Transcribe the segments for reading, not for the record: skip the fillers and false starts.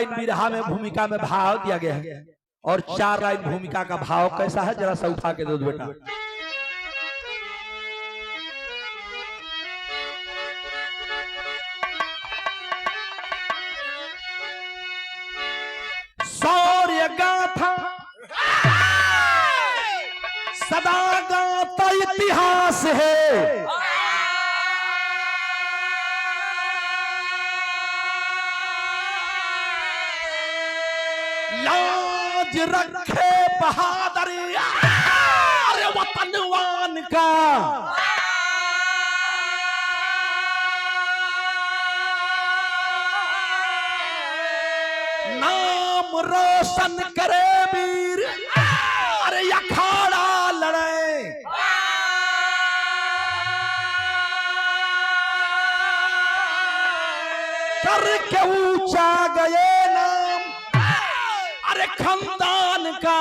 Line बिरहा में भूमिका में भाव दिया गया है और 4 लाइन भूमिका का भाव कैसा है जरा सा उठा के दो बेटा। शौर्य गाथा सदा गाता इतिहास है, लाज रखे बहादुरी अरे वतनवान का, नाम रोशन करे वीर अरे अखाड़ा लड़े, करके ऊंचा गए नाम अरे खानदान का,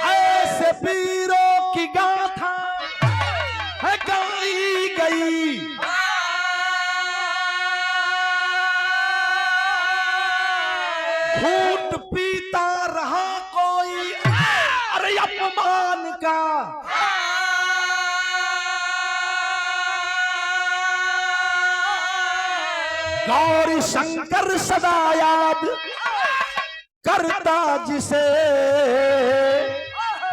ऐसे वीरों की गाथा है गाई गई, घूंट पीता रहा कोई अरे अपमान का, गौरी शंकर सदा याद करता जिसे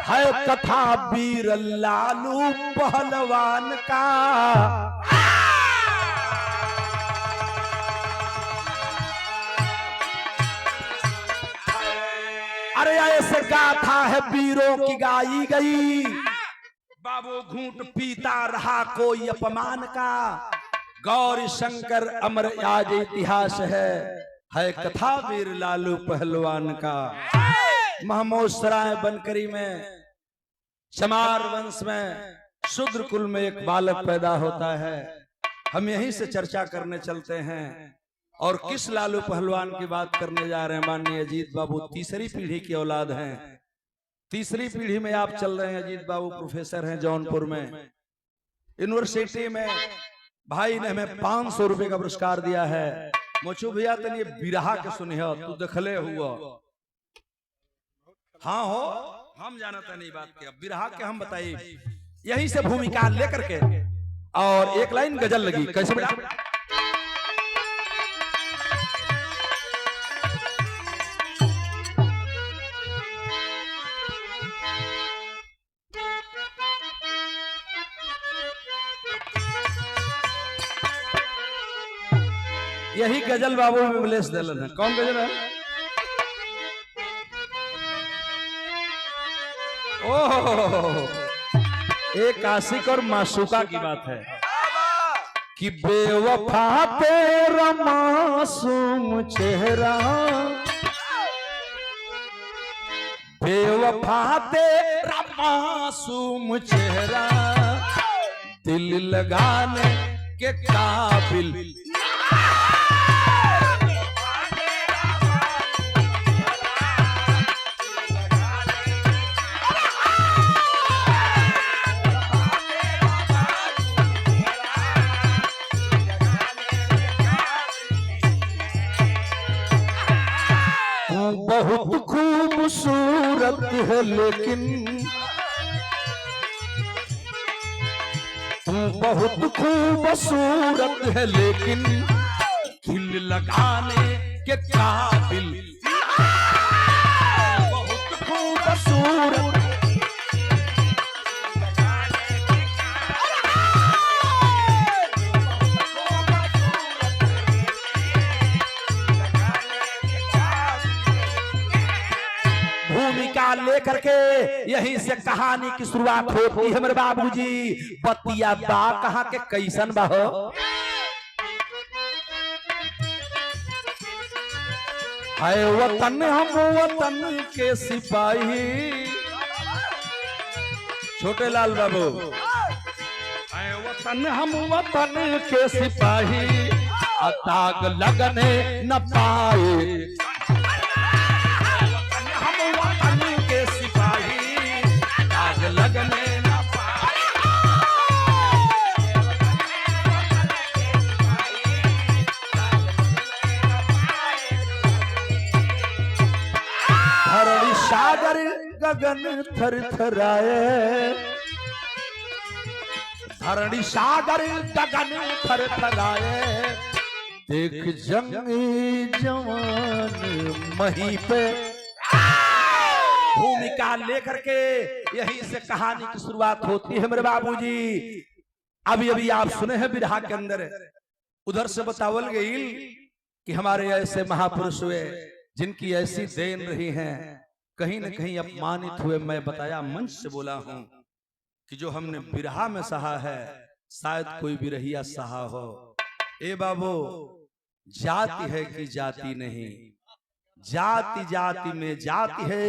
है कथा वीर लालू पहलवान का। अरे ऐसे गाथा है वीरों की गाई गई, बाबू घूंट पीता रहा कोई अपमान का, गौरी शंकर अमर आज इतिहास है कथा वीर लालू पहलवान का। महमूद सराय बनकरी में चमार वंश में शूद्र कुल में एक बालक पैदा होता है। हम यहीं से चर्चा करने चलते हैं और किस लालू पहलवान की बात करने जा रहे हैं। माननीय अजीत बाबू तीसरी पीढ़ी की औलाद हैं, तीसरी पीढ़ी में आप चल रहे हैं। अजीत बाबू प्रोफेसर हैं जौनपुर में यूनिवर्सिटी में। भाई ने हमें 500 रुपए का पुरस्कार दिया है। मोचू भैया तनी बिरहा के सुनिए, तू देखले हुआ। हाँ हो, हम जानता नहीं बात के, अब बिरहा के हम बताइए। यहीं से भूमिका लेकर के और एक लाइन गजल लगी, कैसे बेटा? यही गजल बाबू विमलेश दलन है। कौन गजल है? ओह, एक आशिक और मासूका की बात है कि बेवफा तेरा मासूम चेहरा, बेवफा तेरा मासूम चेहरा, दिल लगाने के काबिल बहुत खूबसूरत है लेकिन बहुत खूबसूरत है लेकिन दिल लगाने के काबिल, बहुत खूबसूरत भूमिका लेकर के यहीं से कहानी की शुरुआत होती है। मेरे बाबूजी बतिया बा कहाँ के कैसन बा हो? है वतन हम वतन के सिपाही, छोटे लाल बाबू, है वतन हम वतन के सिपाही, दाग लगने न पाए, लगने न पाए। सागर गगन थर थराए, धरणी सागर गगन थर थराए, देख जंगी जवान मही पे। भूमिका लेकर के यहीं से कहानी की शुरुआत होती है मेरे बाबूजी। अभी अभी आप सुने हैं बिरहा के अंदर, उधर से बतावल गई कि हमारे ऐसे महापुरुष हुए जिनकी ऐसी देन रही हैं, कहीं न कहीं अपमानित हुए। मैं बताया, मंच से बोला हूं कि जो हमने बिरहा में सहा है शायद कोई भी रहिया सहा हो। ए बाबू, जाति है कि जाति नहीं, जाति जाति में जाति है,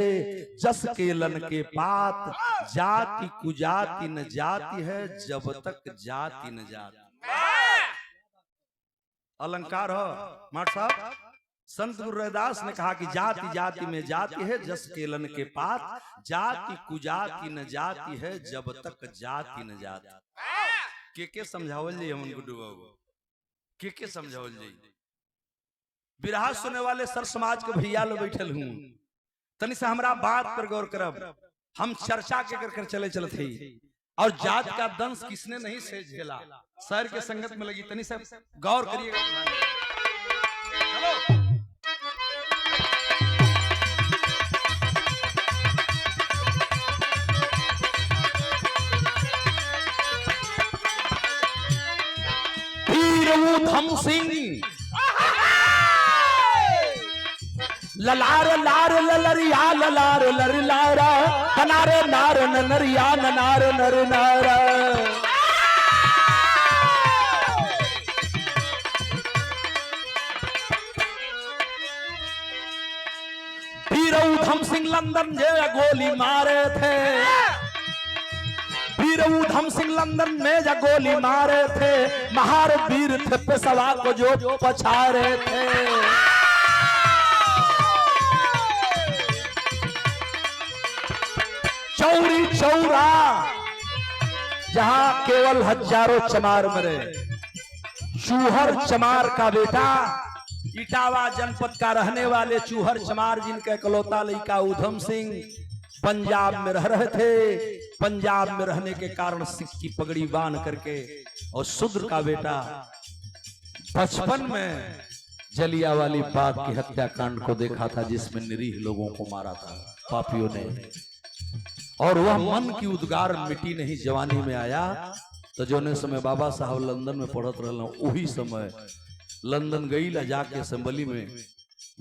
जस केलन के पात, जाति कुजाति न जाति है, जब तक जाति न जाति। अलंकार हो माट साहब। संत गुरु रविदास ने कहा कि जाति जाति में जाति है, जस केलन के पात, जाति कुजाति न जाति है, जब तक जाति न जाति। के समझावल जी हम गुड्डू बाबू, के समझावल जी। बिरहा सुने वाले सर समाज के भैया लोग बैठल हूं, तनि से हमरा बात पर गौर करब। हम चर्चा के कर चले चलते ही, और जात का दंश किसने नहीं से झेला, शहर के संगत में लगी। तनि से गौर करिएगा। वीर सिंह ललार लार ललरिया ललार लर लारा, कनारे नार नरिया नार नर नारा। वीर उधम सिंह लंदन जे गोली मारे थे, वीर उधम सिंह लंदन में जा गोली मारे थे, महार वीर थे पेशवा को जो पछारे थे। चौरी चौरा जहां केवल हजारों चमार मरे, चूहर चमार का बेटा, इटावा जनपद का रहने वाले चूहर चमार, जिनका इकलौता लड़का उधम सिंह पंजाब में रह रहे थे। पंजाब में रहने के कारण सिख की पगड़ी बांध करके, और शूद्र का बेटा बचपन में जलियांवाला बाग की हत्याकांड को देखा था, जिसमें निरीह लोगों को मारा था पापियों ने, और वह मन की उद्गार मिट्टी नहीं जवानी में आया। तो जो समय बाबा साहब लंदन में पढ़त रहा, वही समय लंदन गई ला जाके असेंबली में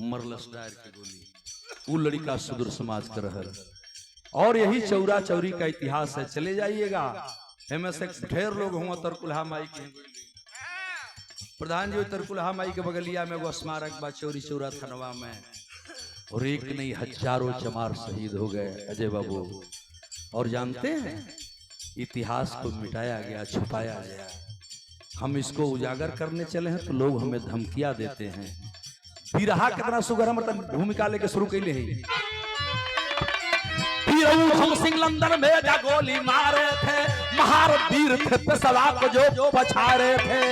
मरलस डायर के गोली। वो लड़का शूद्र समाज का रह, और यही चौरा चौरी का इतिहास है। चले जाइएगा, एम से ढेर लोग हुआ तरकुलहा माई के प्रधान जी, तरकुलहा माई के बगलिया में वो स्मारक बा चौरी चौरा थनवा में, और एक नहीं हजारों चमार शहीद हो गए अजय बाबू। और जानते हैं, इतिहास को मिटाया गया, छुपाया गया। हम इसको उजागर करने चले हैं तो लोग हमें धमकियां देते हैं। बिरहा कितना सुगर मतलब भूमिका लेके शुरू कैले है। हम सिंह लंदन में जा गोली मारे थे, महार वीर थे पेशवा को जो पछारे थे।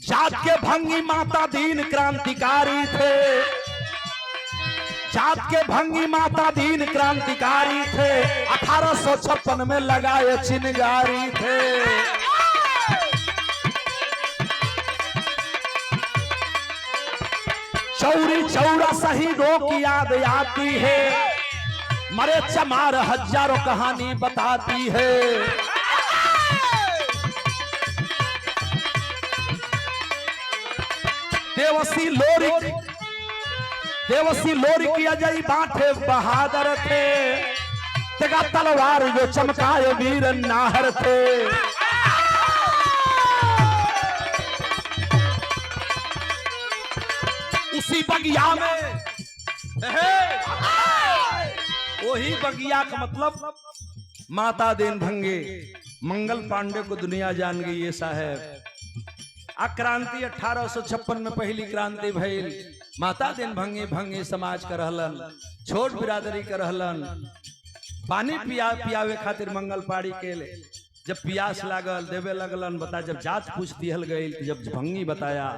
जात के भंगी माता दीन क्रांतिकारी थे, जात के भंगी माता दीन क्रांतिकारी थे, 1856 में लगाए चिनगारी थे। चौरी चौरा शहीदों की याद आती है, मरे चमार हजारों कहानी बताती है। देवसी लोरी की अजय बांटे बहादुर थे, तेगा तलवार जो चमकाए वीर नाहर थे। उसी बगिया में, वही बगिया का मतलब माता देन भंगे मंगल पांडे को दुनिया जान गई है साहब। क्रांति 1856 में पहली क्रांति भइल। माता देन भंगे समाज का रहलन, छोट बिरादरी का रहलन। पानी पियावे खातिर मंगल पाड़ी के जब प्यास लागल देवे लगलन बता, जब जात पूछ दिहल गई, जब भंगी बताया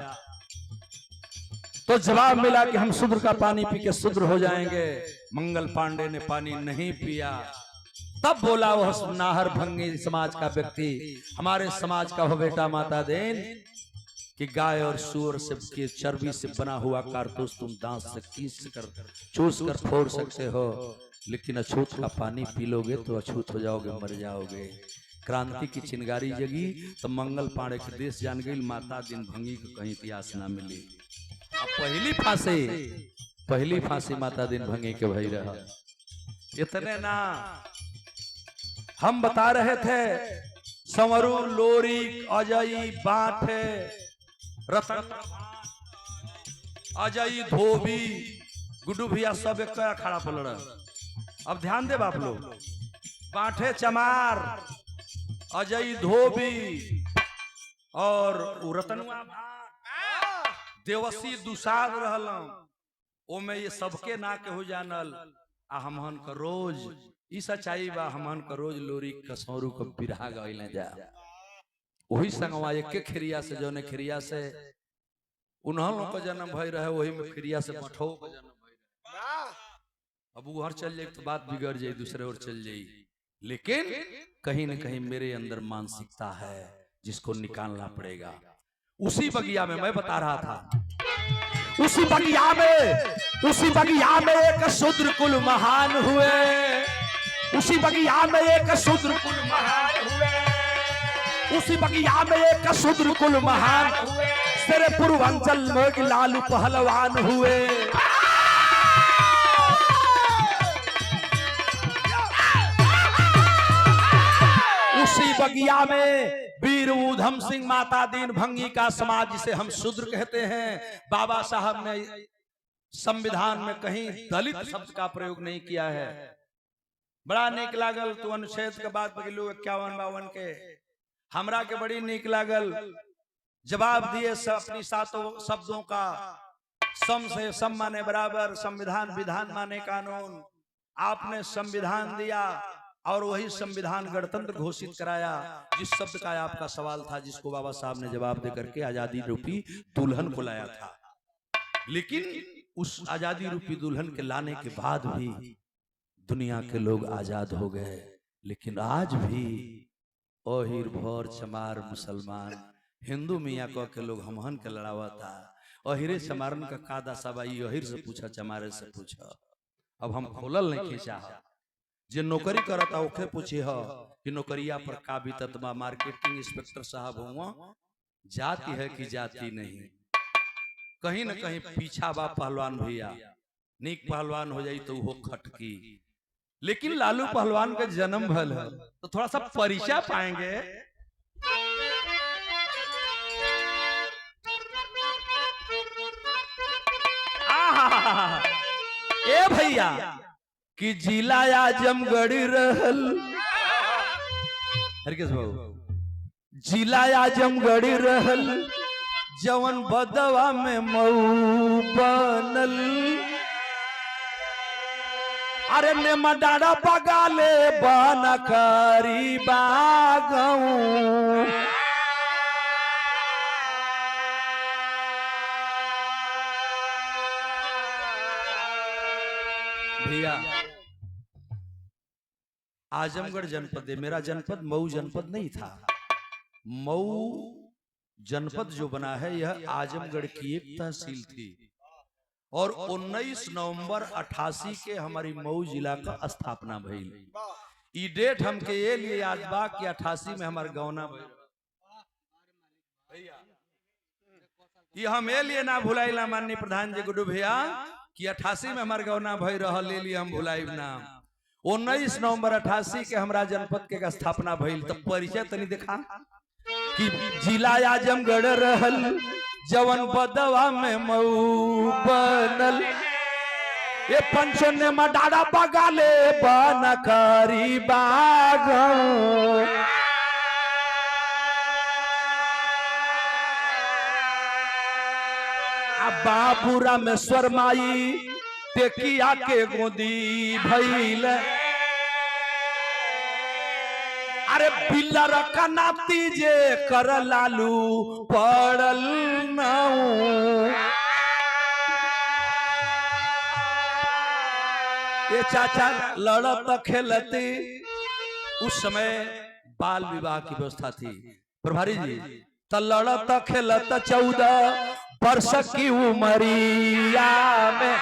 तो जवाब मिला कि हम शूद्र का पानी पी के शूद्र हो जाएंगे। मंगल पांडे ने पानी नहीं पिया। तब बोला वह नाहर भंगी समाज का व्यक्ति, हमारे समाज का हो बेटा माता देन, कि गाय और सूअर से की चर्बी से बना हुआ कारतूस तुम दांत से खींच कर चूस कर फोड़ सकते हो, लेकिन अछूत का पानी पी लोगे तो अछूत हो जाओगे, मर जाओगे। क्रांति की चिंगारी जगी तो मंगल पांडे के देश जान गई। माता दिन भंगी को कहीं इतिहास ना मिली। अब पहली फांसी माता दिन भंगी के भई रहा। इतने ना हम बता रहे थे, संवरू, लोरी, अजयी, बाठे, रतन, अजयी, धोबी, गुड्डू भैया सब एक खड़ा पड़ रहा। अब ध्यान दे बाप लोग, बाठे चमार, अजयी धोबी और रतनुआ देवसी दुसाद रहलम, ओमे ये सबके ना के हो जानल। आ हमहन का रोज ई सच्चाई बा, हमहन का रोज लोरी कसौरू को बिरहा गइले जा। वही संगवा एक के खिरिया से जौने खिरिया से उन्हों लोग का जन्म भई रहे, वही में खिरिया से मठो का जन्म भई रहे। अब वो हर चल जाए तो बात बिगड़ जाए, दूसरे ओर चल जाए। लेकिन कहीं न कहीं मेरे अंदर मानसिकता है जिसको निकालना पड़ेगा। उसी बगिया में मैं बता रहा था, उसी बगिया में एक शूद्र कुल महान हुए, उसी बगिया में एक शूद्र कुल महान हुए, उसी बगिया में एक शूद्र कुल महान हुए, तेरे पूर्वांचल में लालू पहलवान हुए। उसी बगिया में वीर ऊधम सिंह माता दीन भंगी का समाज, जिसे हम शूद्र कहते हैं, बाबा साहब ने संविधान में कहीं दलित शब्द का प्रयोग नहीं किया है। बड़ा नीक लागल तो अनुच्छेद के बाद 51-52 के हमरा के बड़ी नीक लागल। जवाब दिए अपनी सातों शब्दों का, सम से सम माने बराबर, संविधान विधान माने कानून। आपने संविधान दिया और वही संविधान गणतंत्र घोषित कराया। जिस शब्द का आपका सवाल था, जिसको बाबा साहब ने जवाब दे करके आजादी रूपी दुल्हन को लाया था। लेकिन उस आजादी रूपी दुल्हन के लाने के बाद भी दुनिया के लोग आजाद हो गए। लेकिन आज भी ओहिर भोर चमार मुसलमान हिंदू मियाँ को के लोग हमहन के लड़ावा था। ओहिरे चमारन का कादा सबाई ओहिर से पूछा, चमारे से पूछा। अब हम खोलल नहीं खींचा, जे नौकरी करता ओखे पूछे हो कि नौकरिया पर का बीतत बा। मार्केटिंग इंस्पेक्टर साहब हुआ, जाति है कि जाति नहीं, कहीं न कहीं पीछा बा पहलवान भैया। नीक पहलवान हो जाई तो वो खटकी। लेकिन लालू पहलवान का जन्म भल है तो थोड़ा सा परिचय पाएंगे। ए भैया कि जिला आजमगढ़ रहल, हरकेश बाबू, जिला आजमगढ़ रहल, जवन बदवा में मऊ बनल। अरे ने मडाड़ा बगाले बनकरी बागऊ, भैया आजमगढ़ जनपद है। मेरा जनपद मऊ जनपद नहीं था। मऊ जनपद जो बना है यह आजमगढ़ की एक तहसील थी और 19 नवंबर 88 के हमारी मऊ जिला का स्थापना भइल। ई डेट हमके ये लिए याद बा कि 88 में हमारे गौना भइल। ये हम ये लिए ना भुलाइला माननीय प्रधान जी गुड्डू भैया कि 88 में हमारे गौना भई रहल, ले लिए हम भुलाइब ना। 19 नवंबर 88 के हमरा जनपद के स्थापना भइल। तब परिचय तनी देखा कि जिला आजमगढ़ रहल, जवन बदवा में मऊ बनल। ये पंचो ने मडाड़ा बगाले बनकरी बागऊ, बाबू रामेश्वर माई टेकिया के गोदी भइल। अरे बिल्लर का नाती जे कर लालू पड़ल नाऊ। ये चाचा लड़त खेलती, उस समय बाल विवाह की व्यवस्था थी प्रभारी जी। तो लड़त खेलत 14 वर्ष की उमरिया में,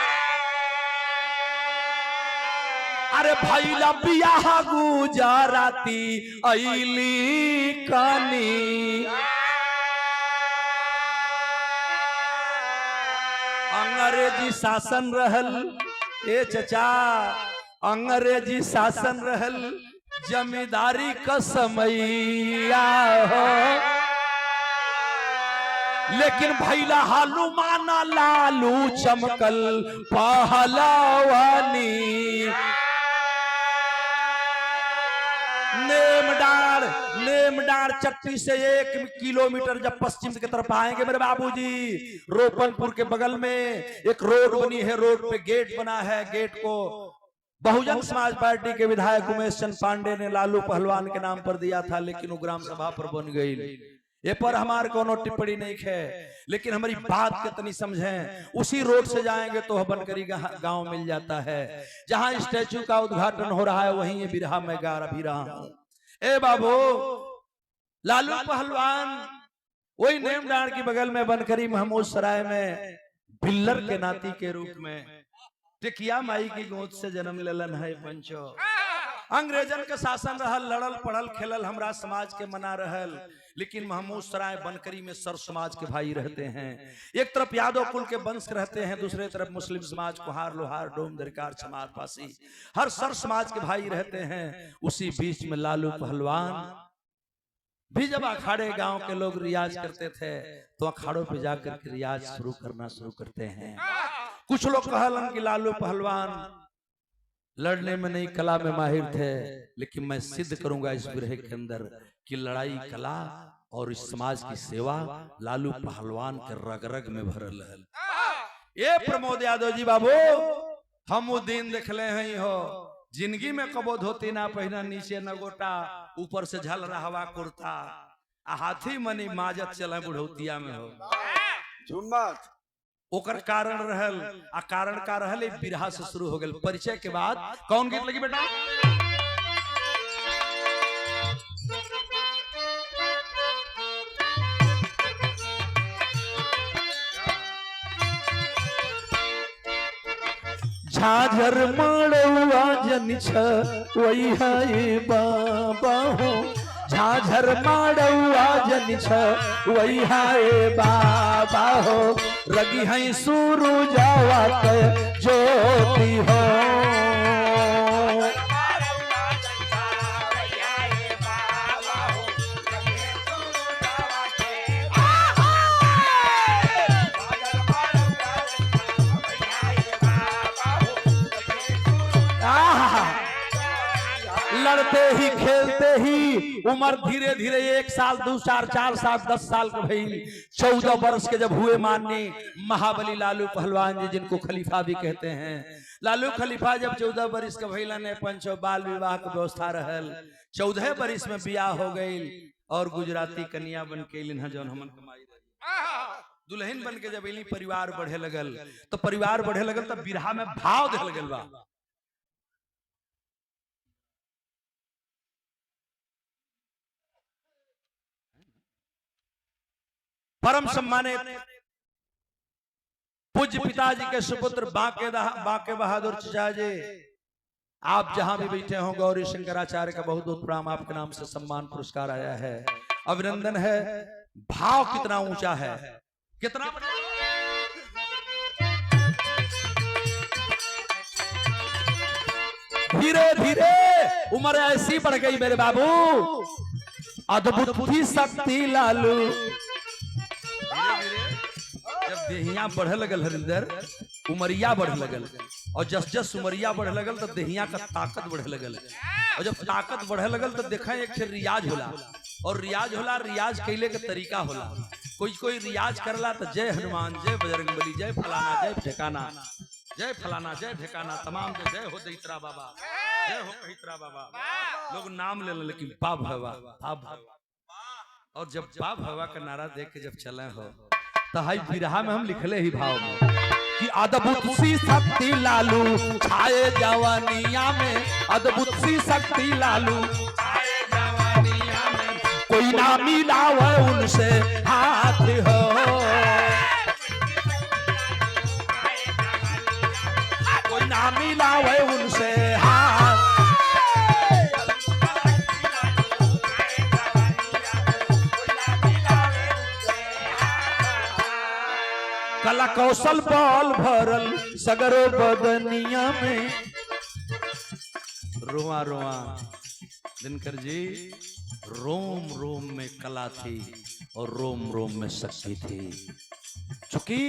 अरे भैला बियाह गुजराती अइली कनी। अंग्रेजी शासन रहल, ए चचा अंग्रेजी शासन रहल, जमींदारी का समैया हो। लेकिन भैला हालू माना लालू चमकल पहलवानी। नेमडार चट्टी से 1 किलोमीटर जब पश्चिम की तरफ आएंगे मेरे बाबूजी, रोपनपुर के बगल में एक रोड बनी है, रोड पे गेट बना है। गेट को बहुजन समाज पार्टी के विधायक उमेश चंद पांडे ने लालू पहलवान के नाम पर दिया था, लेकिन वो ग्राम सभा पर बन गई। ये पर हमारे कोनो टिप्पणी नहीं है, लेकिन हमारी बात कितनी समझें। उसी रोड से जाएंगे तो बनकरी गांव मिल जाता है, जहां स्टैचू का उद्घाटन हो रहा है, वहीं ये बिरहा में गा भी रहा हूं। ए बाबू, लालू पहलवान वही नेमडार की बगल में बनकरी महमूद सराय में बिल्लर के नाती के रूप में टिकिया माई की गोद से जन्म लेलन है पंचो। अंग्रेजन के शासन रहल, लड़ल पढ़ल खेलल हमरा समाज के मना रहल, लेकिन महमूद सराय बनकरी में सर समाज के भाई रहते हैं। एक तरफ यादव कुल के वंश रहते हैं, दूसरे तरफ मुस्लिम समाज कुहार लोहार डोम दरकार चमार पासी, हर सर समाज के भाई रहते हैं। उसी बीच में लालू पहलवान भी जब अखाड़े गांव के लोग रियाज करते थे तो अखाड़ों पे जाकर के रियाज शुरू करते हैं। कुछ लोग कहलन कि लालू पहलवान लड़ने में नहीं कला में माहिर थे, लेकिन मैं सिद्ध करूंगा इस बिरहे के अंदर कि लड़ाई कला और इस समाज की सेवा लालू पहलवान के रग रग में भरल है। ये प्रमोद यादव जी बाबू, हम वो दिन देखले हैं हो, जिंदगी में कबो धोती ना पहना, नीचे न गोटा, ऊपर से झल रहा कुर्ता, हाथी मनी माजत चले बुढ़ौतिया में हो झुम्मत। ओकर कारण रहल, आ कारण का रहल एक बिरहा से शुरू हो गल। परिचय के बाद कौन गीत लगी बेटा? झाझर माड़वा जन छ वही है बाबा हो, झाझर माड़वा जन छ वही है बाबा हो, रगी है सुरु जावा के ज्योति हो। लड़ते ही खेलते ही उम्र धीरे धीरे 1 साल 2 साल 4 साल 10 साल के भई 14 वर्ष के जब हुए माननीय महाबली लालू पहलवान जी, जिनको खलीफा भी कहते हैं। लालू खलीफा जब 14 वर्ष के भइला ने पंचो बाल विवाह की व्यवस्था रहल। 14 वर्ष में बियाह हो गई और गुजराती कन्या बन के जौन हमन कमाई दुल्हन बन के जब परिवार बढ़े लगल, तो परिवार बढ़े लगल तो बिरहा में भाव दे लगल बा। परम सम्मानित पूज्य पिताजी के सुपुत्र बांके बहादुर चचा जी, आप जहां भी बैठे हो, गौरी शंकराचार्य का बहुत बहुत प्रणाम, आपके नाम से सम्मान पुरस्कार आया है, अभिनंदन है। भाव कितना ऊंचा है, कितना धीरे धीरे उम्र ऐसी बढ़ गई मेरे बाबू, अद्भुत शक्ति लालू। जब देहिया बढ़े लगल हरिंदर, उमरिया बढ़े लगल, और जस जस उमरिया बढ़े लगल तो देहिया का ताकत बढ़े लगल, और जब ताकत बढ़े लगल तो देखा एक रियाज होला, और रियाज होला, रियाज कैले के तरीका होला। कोई रियाज करला तो जय हनुमान, जय बजरंगबली, जय फलाना, जय ठिकाना, जय फलाना, जय ठिकाना, तमाम जय हो दैत्रा बाबा। हो कही तरह बाबा लोग नाम ले लेकिन बा भवा और जब बा भवा का नारा देख के जब चले हो तो हाई बिरहा में हम लिखले ही भाव में कि अद्भुत सी शक्ति लालू छाए जवानिया में, अद्भुत सी शक्ति लालू छाए जवानिया में, कोई ना मिलावे उनसे हाथ हो, कोई ना मिलावे उनसे हाथ। कला कौशल बल भरल सगरो बदनिया में, रोआ रोआ दिनकर जी रोम रोम में कला थी और रोम रोम में शक्ति थी। चूंकि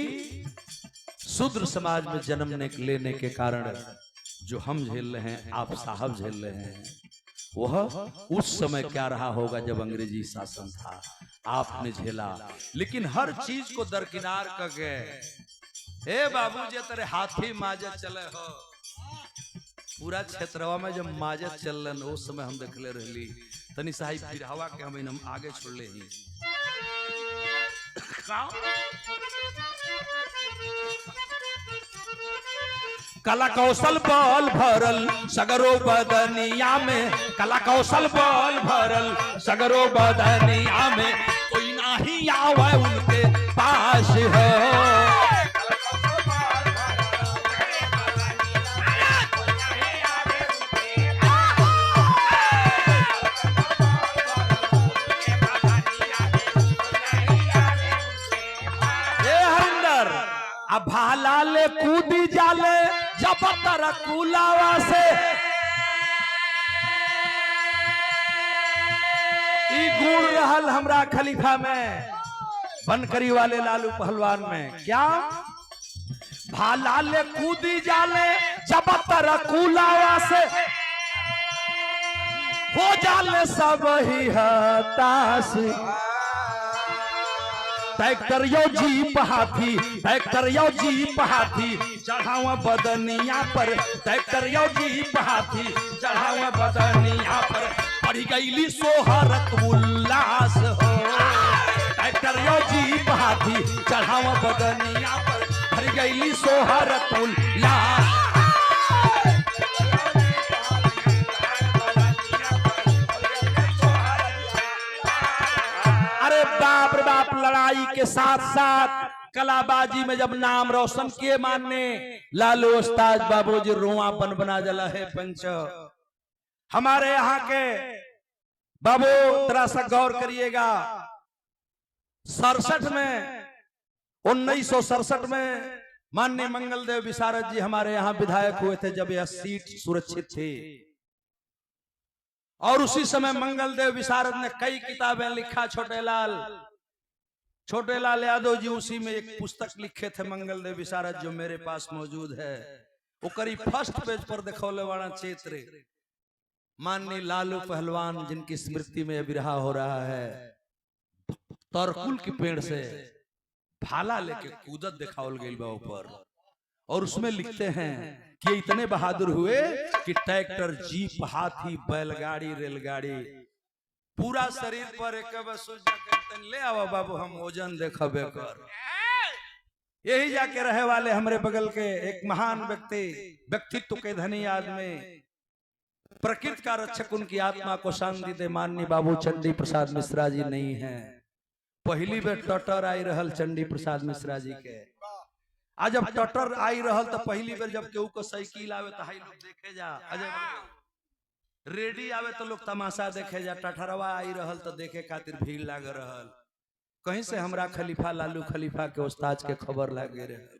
शूद्र समाज में जन्मने लेने के कारण जो हम झेल रहे हैं, आप साहब झेल रहे हैं, वह उस समय क्या रहा होगा जब अंग्रेजी शासन था, आपने झेला। लेकिन हर चीज को दरकिनार कर गए। हे बाबू जे तेरे हाथी माजत चले हो, पूरा क्षेत्रवा में जब माजत चल रहा उस समय हम देखले रहली तनी साहिब बिरहवा के हम आगे छोड़ ले ही। कला कौशल बल भरल सगरो बदनिया में, कला कौशल बल भरल सगरो बदनिया में, कोई नहीं आवे उनके पास हो। भाला ले कूदी जाले जब तर कुलावा से, ई गुण रहल हमरा खलीफा में, बनकरी वाले लालू पहलवान में। क्या भाला ले कूदी जाले जब तर कुलावा से, हो जाले सब ही हताश। ट्रैक्टर यो जीप हाथी, ट्रैक्टर यो जीप हाथी चढ़ावा बदनिया पर, ट्रैक्टर यो जीप हाथी चढ़ावा बदनिया पर, पड़ी गईली सोहरत उल्लास हो। ट्रैक्टर यो जीप हाथी चढ़ावा बदनिया पर, पड़ी गईली सोहरत उल्लास। अरे बाप रे बाप, लड़ाई के साथ साथ कलाबाजी में जब नाम रोशन किए मानने लालू उस्ताद बाबूजी रुआ बन बना जला है पंच। हमारे यहाँ के बाबू थोड़ा सा गौर करिएगा, 67 में 1967 में माननीय मंगलदेव विशारद जी हमारे यहाँ विधायक हुए थे जब यह सीट सुरक्षित थी। और उसी समय मंगलदेव विशारद ने कई किताबें लिखा। छोटे लाल यादव जी उसी में एक पुस्तक लिखे थे मंगलदेव विशारद, जो मेरे पास मौजूद है। वो करीब फर्स्ट पेज पर दिखौले वाला चित्र माननीय लालू पहलवान जिनकी स्मृति में बिरहा हो रहा है, तरकुल के पेड़ से भाला लेके कूदत दिखावल गई बा ऊपर। और उसमें लिखते हैं कि इतने बहादुर हुए कि ट्रैक्टर, जीप, हाथी, बैलगाड़ी, रेलगाड़ी, पूरा शरीर पर एक ले आओ बाबू हम वजन देखबे कर। यही जाके रहे वाले हमारे बगल के एक महान व्यक्तित्व के धनी आदमी, प्रकृति का रक्षक, उनकी आत्मा को शांति दे, माननीय बाबू चंडी प्रसाद मिश्रा जी नहीं है। पहली बेर टटर आई रहल चंडी प्रसाद मिश्रा जी के। आज जब टटर आई रहल तो पहली बेर जब केहू को साइकिल आवे तो हाई लोग देखे जा, रेडी आवे तो लोग तमाशा देखे जा, टठरवा आई रहल तो देखे खातिर भीड़ लाग रहल। कहीं से हमरा खलीफा लालू खलीफा के उस्ताद के खबर लगे रहे।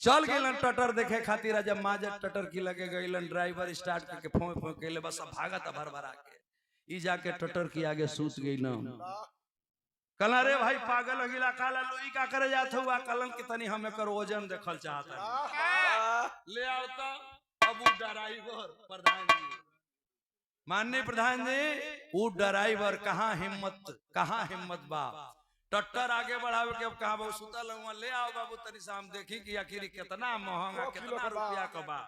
चल गए टटर देखे खातिर। जब माजत टटर की लगे गए, ड्राइवर स्टार्ट करके फों फों के बस भागत भरभरा के ई जाके टटर की आगे सूत गई ना। कला रे भाई पागल अगिला काला लोई का करे जात हुआ कलन के तनी हमें कर वजन देखल चाहता ले आवता। अब ड्राइवर प्रधान जी, माननीय प्रधान जी, वो ड्राइवर कहाँ हिम्मत बा टट्टर आगे बढ़ावे के। अब कहा बाबू सुतल हुआ, ले आओ बाबू तनी शाम देखी कि आखिर कितना महंगा कितना रुपया का बा।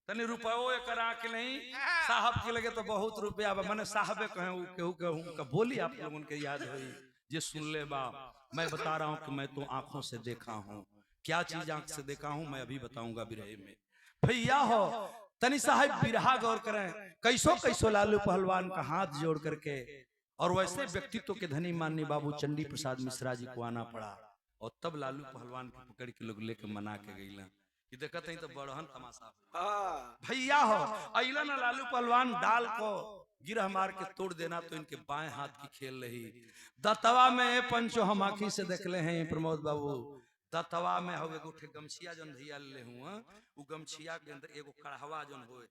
तनी रुपयो करा के नहीं साहब के लगे तो बहुत रुपया मैंने साहबे कहे केहू बोली आप लोगों के याद हुई ये सुन ले बा। मैं बता रहा हूँ कि मैं तो आंखों से देखा हूँ, क्या चीज आंख से देखा हूँ मैं अभी बताऊंगा बिरहे में। भैया हो तनी साहब बिरहा गौर करें, कैसो कैसो लालू पहलवान का हाथ जोड़ करके और वैसे व्यक्तित्व के धनी माननीय बाबू चंडी प्रसाद मिश्रा जी को आना पड़ा और तब लालू पहलवान को पकड़ के लोग लेके मना के गईला कि देखते हैं तो बड़हन तमाशा। भैया हो अइला ना लालू पहलवान डाल को गिरह मार के तोड़ देना तो इनके बाएं हाथ की खेल रही। दतवा में पंचो हम आंखी से देखले हैं प्रमोद बाबू, दतवा में हो एगो गमछिया जन भैया ले हुआ वो गमछिया के अंदर एगो कड़हवा जन होए,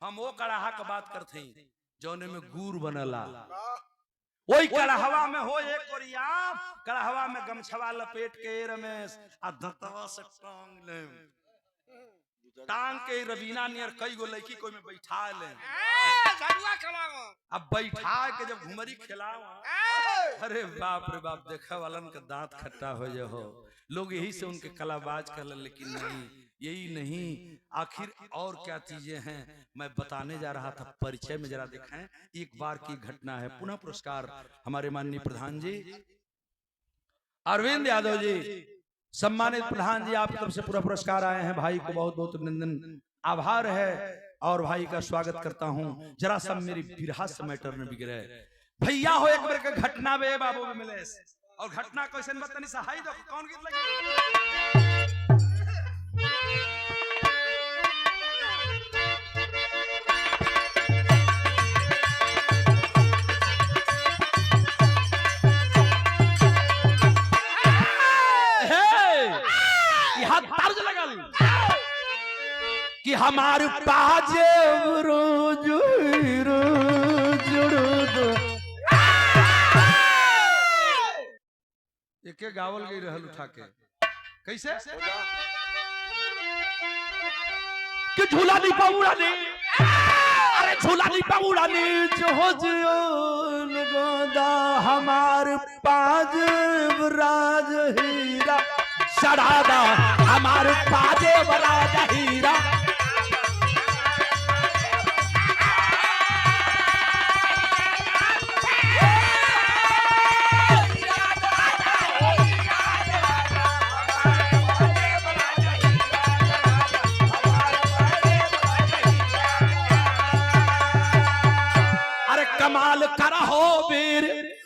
हम वो कड़ाहा का बात करते हैं जौने में गुड़ बनला, वही कड़हवा में हो एक कोरिया कड़हवा में गमछवा लपेट के रमेश आ दतवा से टांग के रवीना नियर कई गो लड़की कोई में बैठा ले, अब बैठा के जब घुमरी खिलाओ अरे बाप रे बाप देखा वालन का दांत खट्टा हो जाए हो। लोग यही से उनके कलाबाज कर, लेकिन नहीं यही नहीं आखिर और क्या चीजें हैं मैं बताने जा रहा था। परिचय में जरा दिखाएं, एक बार की घटना है। पुनः पुरस्कार हमारे माननीय प्रधान जी अरविंद यादव जी, सम्मानित प्रधान जी आपकी तरफ से पूरा पुरस्कार आए हैं। भाई को बहुत बहुत अभिनंदन आभार है और भाई का स्वागत करता हूं। जरा सब मेरी बिरहा से मैटर में बिगड़े भैया हो एक बार का घटना बे बाबू में मिले और घटना कैसे बतानी सहाय दो कौन गीत लगे। कि हमारे पाज रोज एक गावल गई रहल उठा के कैसे कि झूला नहीं पाऊड़ानी, अरे झूला नहीं पाऊड़ानी जो गोदा हमारे पाज राज हीरा सड़ादा हमारे पाजे राज हीरा। कमाल करा हो वीर,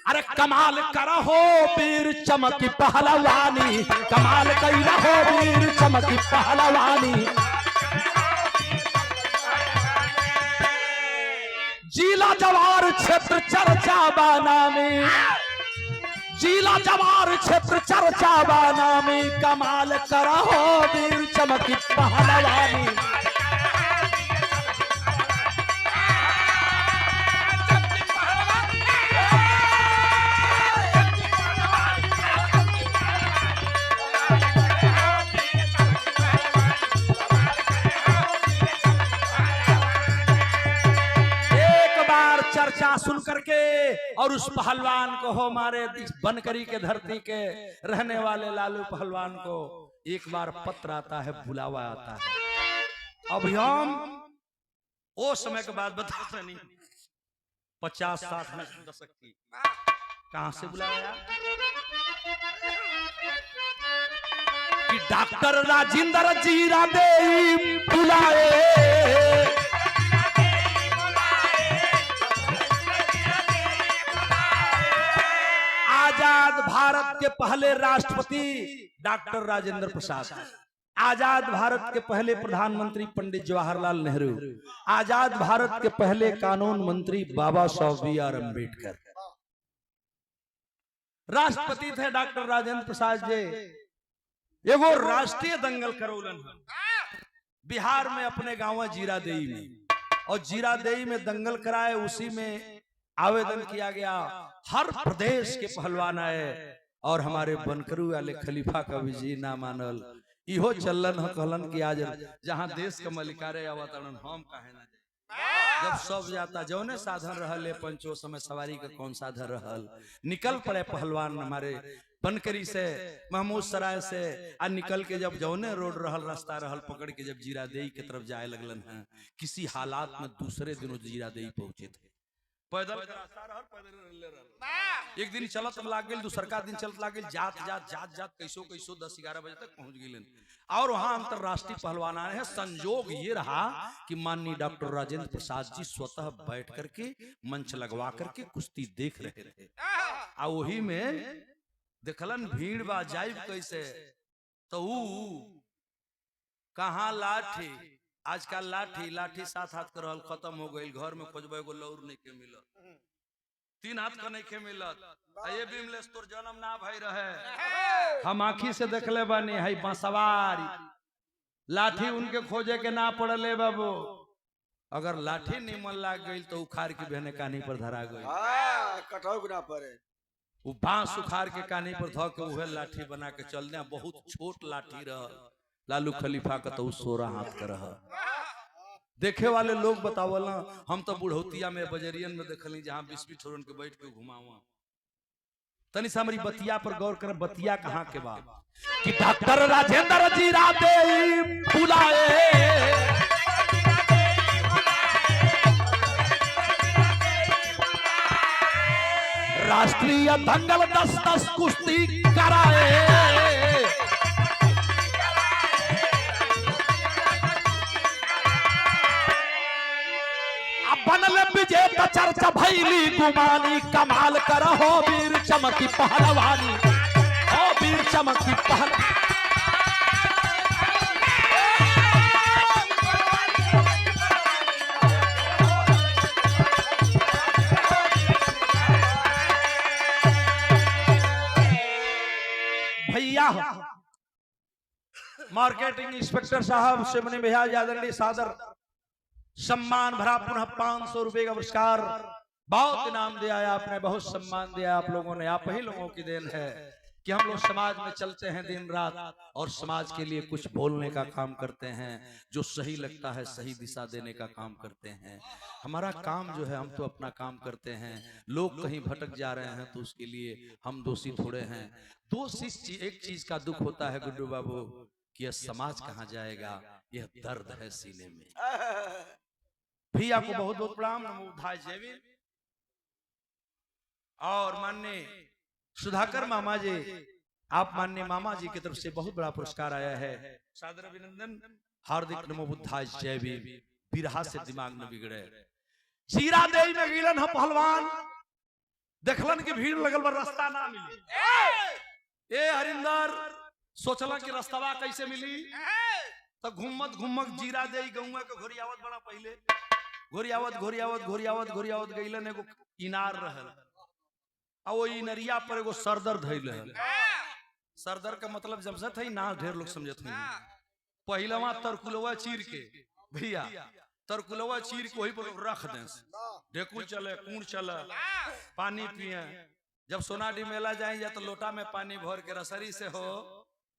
अरे कमाल करा हो वीर चमकी पहलवानी, कमाल करा हो वीर चमकी पहलवानी। जिला जवार क्षेत्र चर्चा बाना में, जिला जवार क्षेत्र चर्चा बाना में कमाल करा हो वीर चमकी पहलवानी। चर्चा सुन करके और उस पहलवान को हो मारे बनकरी के धरती के रहने वाले लालू पहलवान को एक बार पत्र आता है, बुलावा आता है। अब हम वो समय के बाद बताते नहीं 50-60 दशक की कहां से बुलाया कि डॉक्टर राजेंद्र जीरा दे बुलाए, आजाद भारत के पहले राष्ट्रपति डॉक्टर राजेंद्र प्रसाद, आजाद भारत के पहले प्रधानमंत्री पंडित जवाहरलाल नेहरू, आजाद भारत के पहले कानून मंत्री बाबा साहब B.R. अम्बेडकर राष्ट्रपति थे। डॉक्टर राजेंद्र प्रसाद जी एगो राष्ट्रीय दंगल करौलन बिहार में अपने गांव जीरादेई में, और जीरादेई में दंगल कराए, उसी में आवेदन किया गया। हर प्रदेश के पहलवान आए और हमारे बनकरू वाले खलीफा का विजय ना मानल इहो चलन कहलन कि आज जहां देश का मलिकारे अवतरण हम काहे ना जाए। जब सब जाता जौने साधन रहल पंचो समय सवारी का कौन साधन रहल, निकल पड़े पहलवान हमारे बनकरी से महमूद सराय से आ निकल के जब जौने रोड रहल रास्ता रहल पकड़ के जब जीरादेई के तरफ जाए लगलन हैं, किसी हालात में दूसरे दिन जीरादेई पहुंचे थे। पैदल रास्ता रहल, पैदल रहल। एक दिन चलत लाग गेल, दूसरका दिन चलत लाग गेल, जात कैसो 10-11 बजे तक पहुंच गेलन। और वहां अंतरराष्ट्रीय पहलवान आए हैं। संयोग ये रहा कि माननीय डॉक्टर राजेंद्र प्रसाद जी स्वतः बैठ करके मंच लगवा करके कुश्ती देख रहे थे। आ वही में देखलन भीड़ बा जाइब कैसे, तो कहाँ लाठी, आजकल लाठी 7 हाथ कर खत्म हो गई, घर में खोजबे एगो लौर नहीं के मिलत, 3 हाथ का नहीं के मिलत। ये बिमलेश तोर जन्म ना भाई रहे, हम आँखी से देखले बानी है बांसवारी, लाठी उनके खोजे के ना पड़ले बाबू। अगर लाठी निमन लाग गई तो उखाड़ के बहने कानी पर धरा गई, कटौ ना पड़े, वो बांस उखाड़ के कानी पर धो के उहे लाठी बना के चल दे। बहुत छोट लाठी रह, लालू खलीफा का तो 16 हाथ का रह। देखे वाले लोग बतावल, हम तो बुढ़ौतिया में बजरियन में देखली जहां 20 ठोरन के बैठ के घुमावा। तनी से हमारी बतिया पर गौर कर, बतिया कहाँ के बा कि डॉक्टर राजेंद्र जी राधे बुलाए, राष्ट्रीय दंगल 10-10 कुश्ती कराए, बनल विजेता चर्चा भैली गुमानी, कमाल कर हो वीर चमकी पहलवानी, हो वीर चमकी पहलवानी। भैया मार्केटिंग इंस्पेक्टर साहब शिवनी भैया आदरणीय सादर सम्मान भरा पुनः 500 रुपए का पुरस्कार, बहुत इनाम दिया है आपने, बहुत सम्मान दिया आप लोगों ने। आप ही लोगों की देन है कि हम लोग समाज में चलते हैं दिन रात और समाज के लिए कुछ बोलने का काम करते हैं, जो सही लगता है सही दिशा देने का काम करते हैं। हमारा काम जो है, हम तो अपना काम करते हैं, लोग कहीं भटक जा रहे हैं तो उसके लिए हम दोषी थोड़े हैं। एक चीज का दुख होता है गुड्डू बाबू कि यह समाज कहाँ जाएगा, यह दर्द है सीने में। भैया को बहुत बहुत प्रणाम, नमो बुद्धाय जय वीर। और माननीय सुधाकर मामा जी, आप माननीय मामा जी की तरफ से बहुत बड़ा पुरस्कार आया है, सादर अभिनंदन, हार्दिक नमो बुद्धाय जय वीर। बिरहा से दिमाग न बिगड़े, जीरादेई में गिलन हम पहलवान, देखलन की भीड़ लगल पर रास्ता ना मिली। ए हरिंदर सोचला कि रास्ता कैसे मिली, तो घुमत जीरादेई गौवा के घोरियावत बड़ा, पहले घोरियावत गइलन एगो इनार रहल, आ वो इनरिया पर एगो सरदर धइल रहल। सरदर का मतलब जब से थई ना ढेर लोग समझत नहीं। पहिलवा तरकुलवा चीर के, भैया तरकुलवा चीर के वही पर रख दे, ढेकुल चले कूड़ चले, पानी पिए। जब सोनाडी मेला जाए तो लोटा में पानी भर के रसरी से हो,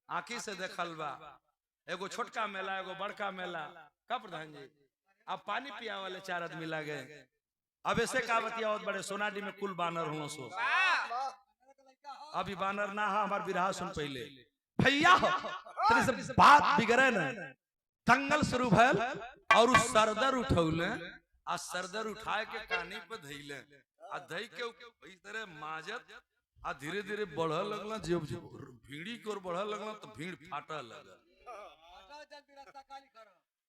आँखी से देखल बा। एगो छोटका मेला एगो बड़का मेला, का प्रधान जी अब पानी पिया वाले 4 आदमी लागे। अब ऐसे का बतिया बड़े सोनाडी में कुल बानर हो सो, अभी बानर ना है। हमार बिरहा सुन पहले भैया, से बात बिगड़े न, दंगल शुरू भल और उस सरदर उठौले, आ सरदर उठाए के कानी पे धइले, आ धई के इस तरह माजत, आ धीरे धीरे बढ़ लगला, जब भीड़ी की ओर बढ़ लगला तो भीड़ फाटा लगा।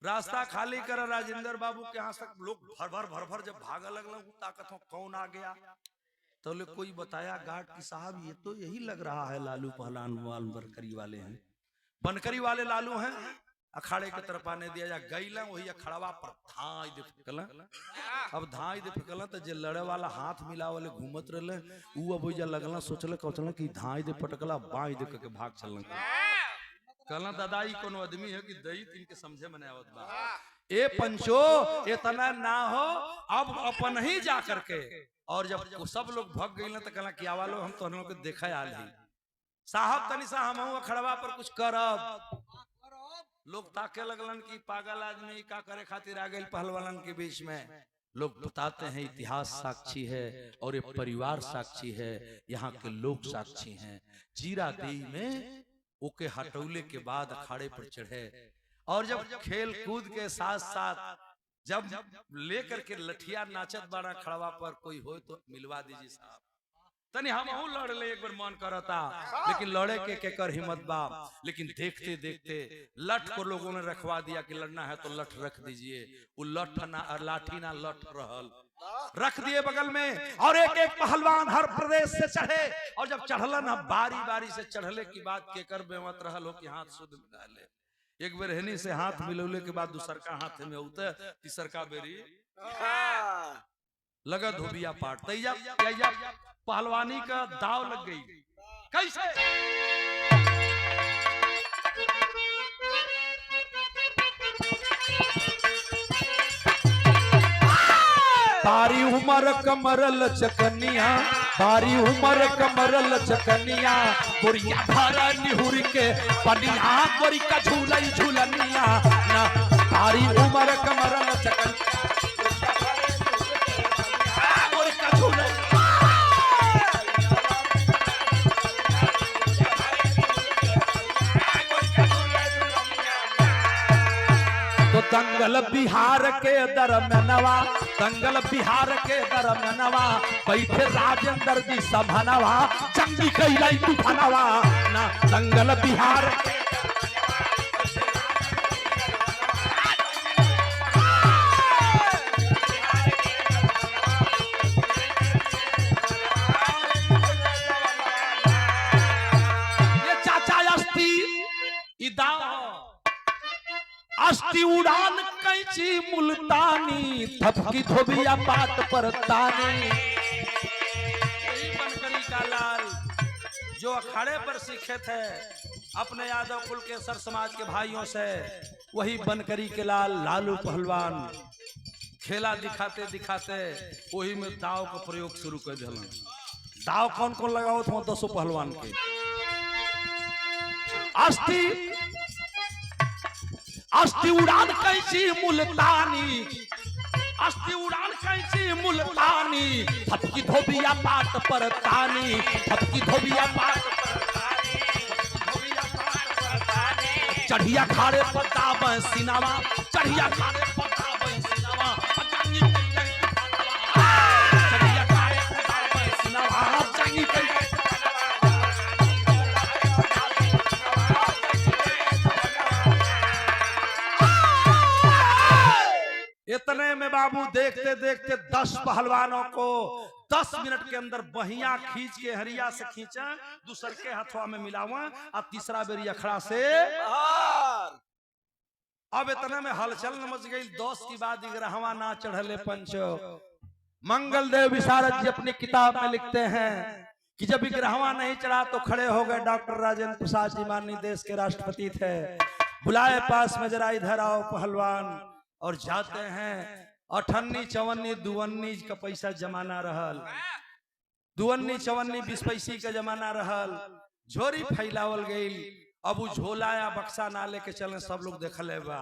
रास्ता खाली कर राजेंद्र बाबू के यहाँ तक लोग भर जब भागा लगला, ताकत हो कौन आ गया, तो ले कोई बताया गार्ड की साहब ये तो यही लग रहा है लालू पहलवान बनकरी वाले हैं, बनकरी वाले लालू हैं। अखाड़े के तरफ आने दिया जा गईला, वही अखाड़वा पर धाई दे फेंकला। अब धाई दे फेंकला तो जे लड़े वाला हाथ मिला वाले घूमत रहले, ऊ अब ओइजा लगला सोचले कौचला कि धाई दे पटकला, बाई दे के भाग चलना। कहला दादा ई कोनो आदमी है कि दई तीन के समझे मने आवत बा। ए पंचो इतना ना हो, अब अपन ही जा करके, और जब सब लोग भग गई तो कहला कि आवालो हम तो लोग देखा आल ही साहब, तनी सा हम खड़वा पर कुछ करब। लोग ताके लगलन कि पागल आदमी का करे खातिर आ गए पहलवान के बीच में। लोग बताते हैं इतिहास साक्षी है और ये परिवार साक्षी है, यहाँ के लोग साक्षी हैं। जीरादेई में ओके हटौले के बाद अखाड़े पर चढ़े और जब खेल कूद के साथ साथ जब लेकर के लठिया नाचत बाड़ा खड़वा पर कोई हो तो मिलवा दीजिए साहब, तनी हम लड़ ले एक बार मन करता, लेकिन लड़े के कर हिम्मत बा। लेकिन देखते देखते लठ को लोगों ने रखवा दिया कि लड़ना है तो लठ रख दीजिए। वो लठ ना लाठी ना लठ रहल, रख दिए बगल में और एक एक पहलवान हर प्रदेश से चढ़े। और जब चढ़ल ना बारी बारी से चढ़ले की बात के कर बेमत रहल हो कि हाथ शुद्ध मिला ले। एक बेर हेनी से हाथ मिलौले के बाद दूसर का हाथ में उते तीसर का बेरी लगा धोबिया पाट तैया पहलवानी का दाव लग गई। कैसे बारी उमर कमरल चकनिया, बारी उमर कमरल चकनिया, गोरिया भरा निहुर के पनिया, गोरी का झूलई झूलनिया ना। बारी उमर कमरल चकनिया, गोरी का झूलई। तो दंगल बिहार के दरमनवा, दंगल बिहार के दरमनवा, बैठे राजेंद्र जी सभनवा, जंगी कैलाई तूफानवा ना। दंगल बिहार ये चाचा अस्थि इदा अस्थि उड़ान कैची मुल्तानी, थपकी धोबिया बात पर तानी। बनकरी का लाल जो अखाड़े पर सीखे थे अपने यादव कुल के सर समाज के भाइयों से, वही बनकरी के लाल लालू पहलवान खेला दिखाते दिखाते वही में दाव का प्रयोग शुरू कर दिया। दाव कौन कौन लगाओ था 200 पहलवान के। अस्थि उड़ान कैसी मुल्तानी, अस्थि उड़ान कैसी मुल्तानी, थपकी धोबिया बात पर तानी, थपकी धोबिया बात पर तानी। चढ़िया खाड़े पर दाबे सिनावा, चढ़िया खाड़े पर दाबे सिनावा, चढ़िया खाड़े पर दाबे सिनावा, चंगी कई। इतने में बाबू देखते देखते 10 पहलवानों को 10 मिनट के अंदर बहिया खींच के हरिया से खींचा, दूसर के हथवा में मिलावा और तीसरा बेरी अखड़ा से। अब इतने में हलचल मच गई। 10 की बाद ग्रहवा ना चढ़ले पंचो। मंगल देव विशारद जी अपनी किताब में लिखते हैं कि जब ग्रहवा नहीं चढ़ा तो खड़े हो गए डॉक्टर राजेंद्र प्रसाद जी, माननीय देश के राष्ट्रपति थे। बुलाए पास में, जरा इधर आओ पहलवान। और जाते हैं 58 54 दुवन्नी का पैसा जमाना रहल, दुवन्नी चवन्नी 20 पैसे का जमाना रहल। झोरी फैलावल गई। अब वो झोला या बक्सा ना लेके चले, सब लोग देखले बा।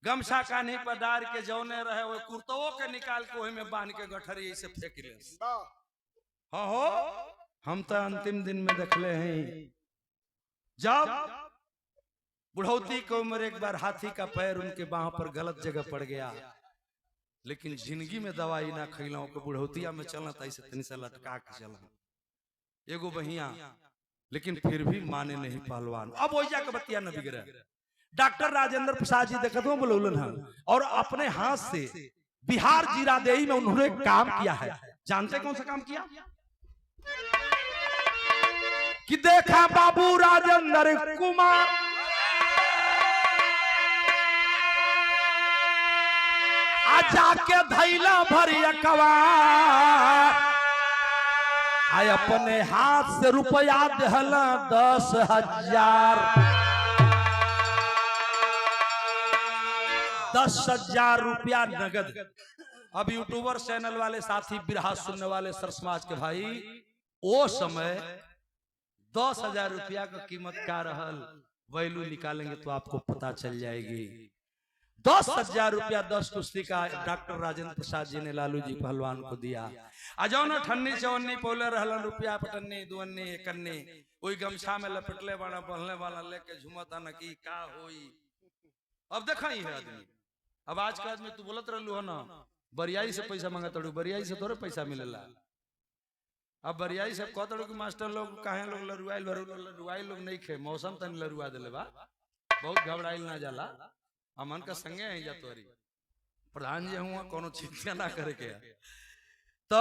गमछा कान्ही पर डार के जौने रहे वो कुर्तों के निकाल के वही में बांध के गठरी ऐसे फेंक ले। हाँ हो, हम तो अंतिम दिन में देखले हैं जब बुढ़ौती को उम्र एक बार हाथी का पैर उनके बाह पर गलत जगह पड़ गया, लेकिन जिंदगी में दवाई ना खैलों को बुढ़ौतिया में चलना था ऐसे तनी से लटका के चलना एगो बहिया, लेकिन फिर भी माने नहीं पहलवान। अब वो जाके बतिया न बिगड़े। डॉक्टर राजेंद्र प्रसाद जी देखते हो बोलन है, और अपने हाथ से बिहार जीरादेई में उन्होंने काम किया है। जानते कौन सा काम किया? कि देखा बाबू राजेंद्र कुमार जाके धैला भरिया कवार, आय अपने हाथ से रुपया दहला 10,000। 10,000 रुपया नगद। अब यूट्यूबर चैनल वाले साथी, बिरहा सुनने वाले सर समाज के भाई, वो समय 10,000 रुपया का कीमत क्या रहल, वैल्यू निकालेंगे तो आपको पता चल जाएगी। 10,000 रुपया 10 कुश्ती का डॉक्टर राजेंद्र प्रसाद जी ने लालू जी पहलवान को दिया। अजौन ठन्नी चौन्नी पोले रहलन रुपया पटन्नी दुअन्नी एकन्नी कोई गमछा में लपेटले वाला पहनले वाला लेके झुमता न की का होई। अब देखा ही है आदमी। अब आज का आदमी तू बोलत रहलू है ना बरियाई से पैसा मांगा तड़ू, बरियाई से थोड़े पैसा मिलेला। अब बरियाई से कह तड़ू कि मास्टर लोग काहे लोग लरुआई लोग नहीं खे मौसम तनी लरुआ दिले बा, बहुत घबराइल ना जाला। अमन का संगे है या तोरी प्रधान जी हुआ कोनो चिंता ना करे के। तो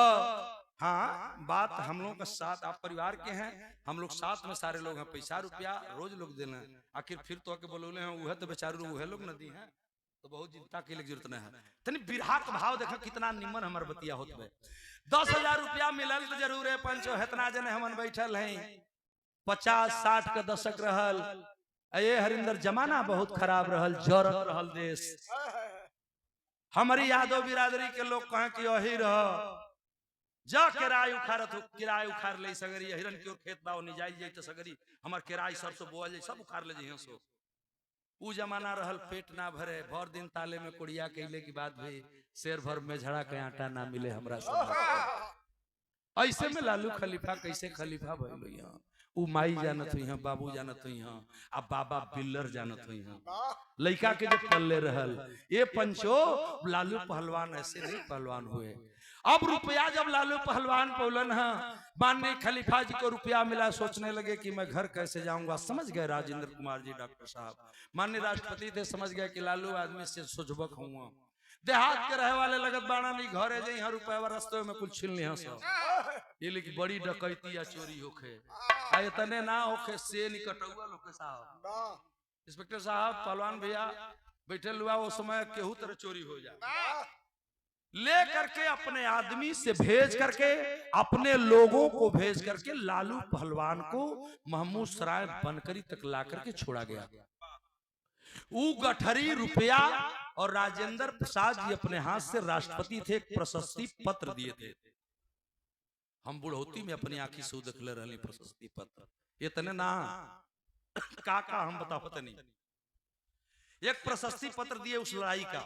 हाँ बात हम लोग का साथ आप परिवार के हैं, हम लोग साथ में सारे लोग हैं। पैसा रुपया रोज लोग देना आखिर फिर तो के बोलोले हैं वह तो बेचारू वह लोग नदी हैं तो बहुत चिंता के लिए जरूरत नहीं है। तनी बिरहा का भाव देखा कितना निमन हमार बतिया होत बे। 10,000 रुपया मिलल तो जरूर है पंचो हेतना जने हमन बैठल हैं 50-60 के दशक रहल। ये हरिंदर जमाना बहुत खराब रहल, जरत रहल देश। हमारी यादव बिरादरी के लोग कहें कि यही रह जा किराय उखाड़त हो, किराय उखाड़ ले सगरी हिरन की खेत बाओ नहीं जाई जाई तो सगरी हमार किराय सरसों बोअल जाई सब उखाड़ ले जइयो सो। उ जमाना रहल पेट ना भरे भर दिन ताले में कुड़िया कहले की बात भी शेर भर में झड़ा के आटा ना मिले हमरा सब। ऐसे में लालू खलीफा कैसे खलीफा भइलो यहाँ उ माई जानत हुई हैं, बाबू जानत हुई हैं, अब बाबा बिल्लर जानत हुई हैं। लड़का के जो पल्ले रहल ये पंचो लालू पहलवान ऐसे नहीं पहलवान हुए। अब रुपया जब लालू पहलवान पौलन है माननीय खलीफा जी को रुपया मिला सोचने लगे कि मैं घर कैसे जाऊंगा। समझ गए राजेंद्र कुमार जी डॉक्टर साहब माननीय राष्ट्रपति थे, समझ गए कि लालू आदमी से सुझबक हुआ। देहात के रहे वाले लगत बाणा नहीं घरे जाई हर रुपया रस्ते में कुछ छीन लिया सब। ये लेकिन बड़ी डकैती या चोरी होखे आए तने ना होखे से निकटुआ लोग साहब इंस्पेक्टर साहब पहलवान भैया बैठे हुआ वो समय केहू तरह चोरी हो जाए ले करके अपने आदमी से भेज करके अपने लोगों को भेज करके लालू पहलवान को महमूद सराय बनकरी तक ला करके छोड़ा गया। वो गठरी रुपया और राजेंद्र प्रसाद जी अपने हाथ से राष्ट्रपति थे एक प्रशस्ति पत्र दिए थे। हम बुढ़ौती में अपनी आंखी से देखले रहली प्रशस्ति पत्र इतने ना काका हम बताओ नहीं। एक प्रशस्ति पत्र दिए उस लड़ाई का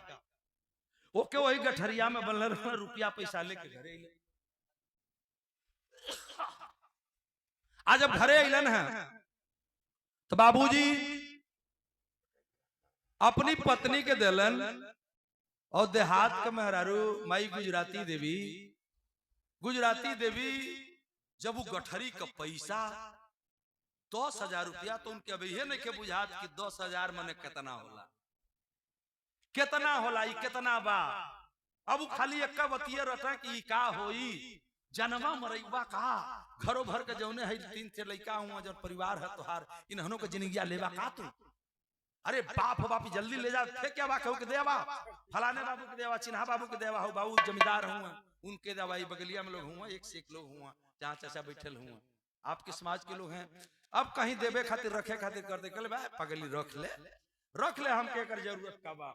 ओके वही गठरिया में बनल रुपया पैसा लेके घरे आज जब घरे अलन है तो बाबूजी अपनी पत्नी के दिलन और देहात के मेहरारू माई गुजराती देवी जब वो गठरी का पैसा 10,000 रुपया तो उनके अभी ये नहीं के बुझात कि 10,000 मने कितना होला कितना बा। अब खाली एक बतिया रहता कि का होई जनवा मरैबा का घरों भर के जौने है 3 लड़का हुआ जब परिवार है तोहार इन्हनों के जिंदगी लेवा का तू अरे बाप हो बापी जल्दी ले जा थे क्या बात के देवा फलाने बाबू के देवा चिन्हा बाबू के देवा हो बाबू जमींदार हुआ उनके दवाई बगलिया में लोग हुआ एक से एक लोग हुआ जहाँ चाचा बैठल हुआ आपके समाज के लोग हैं। अब कहीं देवे खातिर रखे खातिर करते कल पगली रख ले हम के कर जरूरत का बा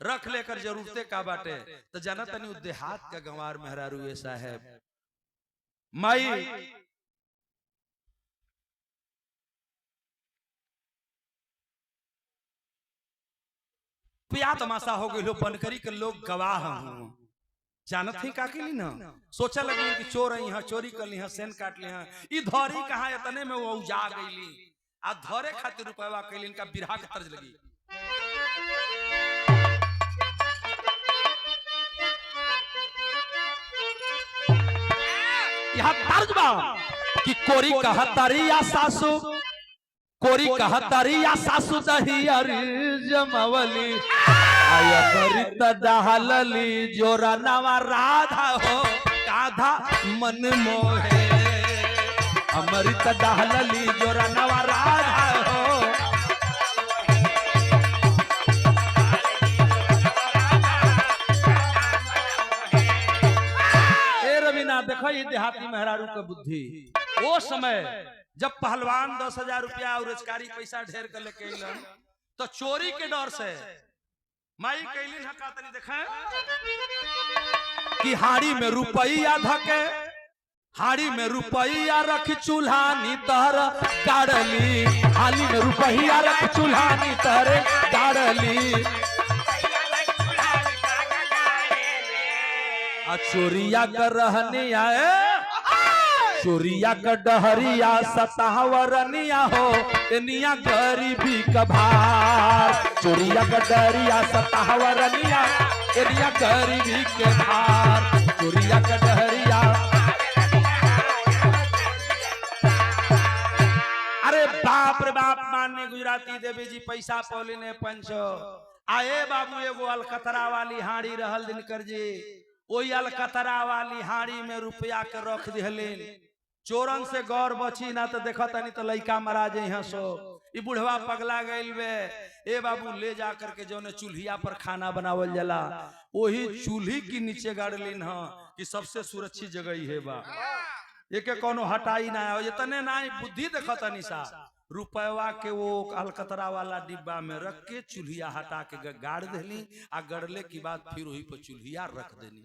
रख ले कर जरूरते का बाटे। तो जाना तनी देहात का गंवार मेहरारू ऐसा है माई पिया तमाशा हो गई बनकरी के लोग गवाह हूँ जानत ही का के ना सोचा लगे कि चोर यहाँ चोरी कर ली सेन काट ली ई धरी कहा इतने में वो उजा गईली आ धरे खातिर रुपया कैली इनका बिरहा के तर्ज लगी। यहाँ तर्ज बा कि कोरी कहतारी या सासू कोरी कहतारी या सासू दही अरे जमवली अमृत दहलली जोरा नवा राधा हो काधा मन मोहे अमृत दहलली जोरा नवा राधा हो। ए रवीना देखो ये देहाती मेहरारू का बुद्धि वो समय जब पहलवान 10,000 रुपया और रोजगारी पैसा ढेर कर लेके तो चोरी के डर से माई कैलिन हका तनी देखें कि हाड़ी में रुपया धके हाड़ी में रुपया रख चूल्हा नितर गाड़ली हाली में रुपया रख चूल्हा नितर गाड़ली आ चोरिया कर रहने आए चोरिया का डहरिया सतावरनिया हो एनिया गरीबी का भार चोरिया का डहरिया सतावरनिया एनिया गरीबी के भार चोरिया का डहरिया अरे बाप रे बाप मान्य गुजराती देवी जी पैसा पौलिने पंचो आए बाबू एगो अलकतरा वाली हाड़ी रहल दिनकर जी ओई अलकतरा वाली हाड़ी में रुपया के रख दिहलिन चोरन से गौर बची ना तो देखा तनी तो लइका मरा जाई हंसो ई बुढ़वा पगला गइल बे ए बाबू ले जा करके जोने चूल्हिया पर खाना बनावल जाला वही चूल्ही के नीचे गाड़लिन ह कि सबसे सुरक्षित जगह है बा एके कोनो हटाई ना हो इतने ना बुद्धि देखा तनी सा रुपया के वो अलकतरा वाला डिब्बा में रख के चूल्हिया हटा के गाड़ देली आ गड़ले की बाद फिर वही पर चूल्हिया रख देनी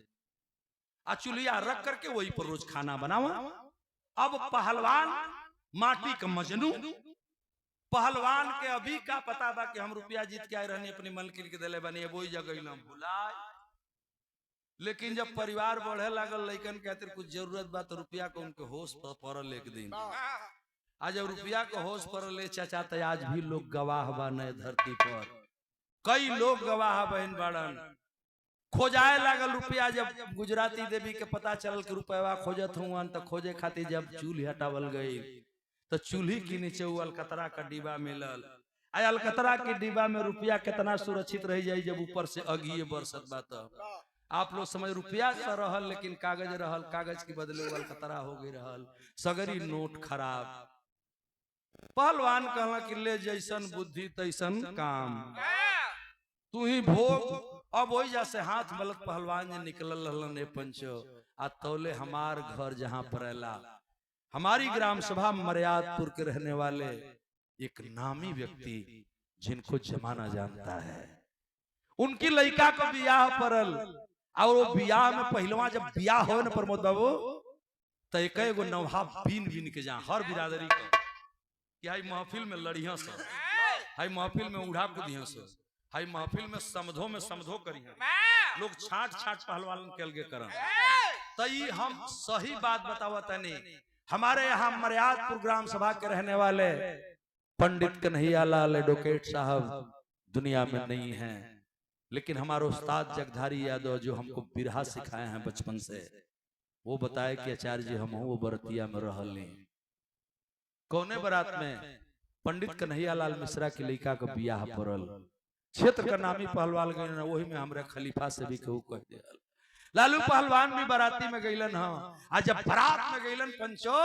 आ चूल्हिया रख करके वही पर रोज खाना बनावा अब पहलवान माटी का मजनू पहलवान के अभी का पता बा कि हम रुपया जीत के आए रहनी अपनी मलकिन के दिले बनी वही जगह भुलाए लेकिन जब परिवार बढ़े लागल लइकन के खातिर कुछ जरूरत बा तो रुपया को उनके होश पड़ल एक दिन आज जब रुपया को होश पड़ल चाचा तो आज भी लोग गवाह बा नए धरती पर कई लोग गवाह बहन बाड़न खोजाए लागल रुपया जब गुजराती देवी के पता चलल कि रुपया खोजत हुआ तो खोजे खातिर जब चूल्ही हटावल गई तो चूल्ही के नीचे वो अलकतरा का डिब्बा मिलल आ अलकतरा के डिब्बा में रुपया कितना सुरक्षित रह जाये जब ऊपर से अगिए बरसत बा तब आप लोग समझ रुपया से रहल लेकिन कागज के बदले अलकतरा हो गई रहल सगरी नोट खराब पहलवान कहला कि ले जैसन बुद्धि तैसन काम तू ही भोग अब वही जैसे हाथ मलक पहलवान ने निकलल रहलन पंचो आ तौले हमार घर जहां परेला हमारी ग्राम सभा मर्यादपुर के रहने वाले एक नामी व्यक्ति जिनको जमाना जानता है उनकी लड़का को बियाह परल और वो बियाह में पहलवा जब बियाह हो न प्रमोद बाबू तो एक एगो नौहा बीन बीन के जा हर बिरादरी को कि हाई महफिल में लड़िया से हाई महफिल में उड़ा कूदिया से हाई महफिल में समझो करिए लोग छाट पहलवान के अलगे करन तई हम सही बात बतावा तनी हमारे यहाँ मर्यादपुर ग्राम सभा के रहने वाले पंडित कन्हैया लाल एडवोकेट साहब दुनिया में नहीं है लेकिन हमारे उस्ताद जगधारी यादव जो हमको बिरहा सिखाए हैं बचपन से वो बताए कि आचार्य जी हम वो बरतिया में रहल कौने बारात में पंडित कन्हैया लाल मिश्रा की लड़का का बियाह पड़ल क्षेत्र का नामी पहलवान गए वही में हमारे खलीफा से भी कहू कह दिया लालू पहलवान भी बाराती में गईलन हाँ जब बारात में गईलन पंचो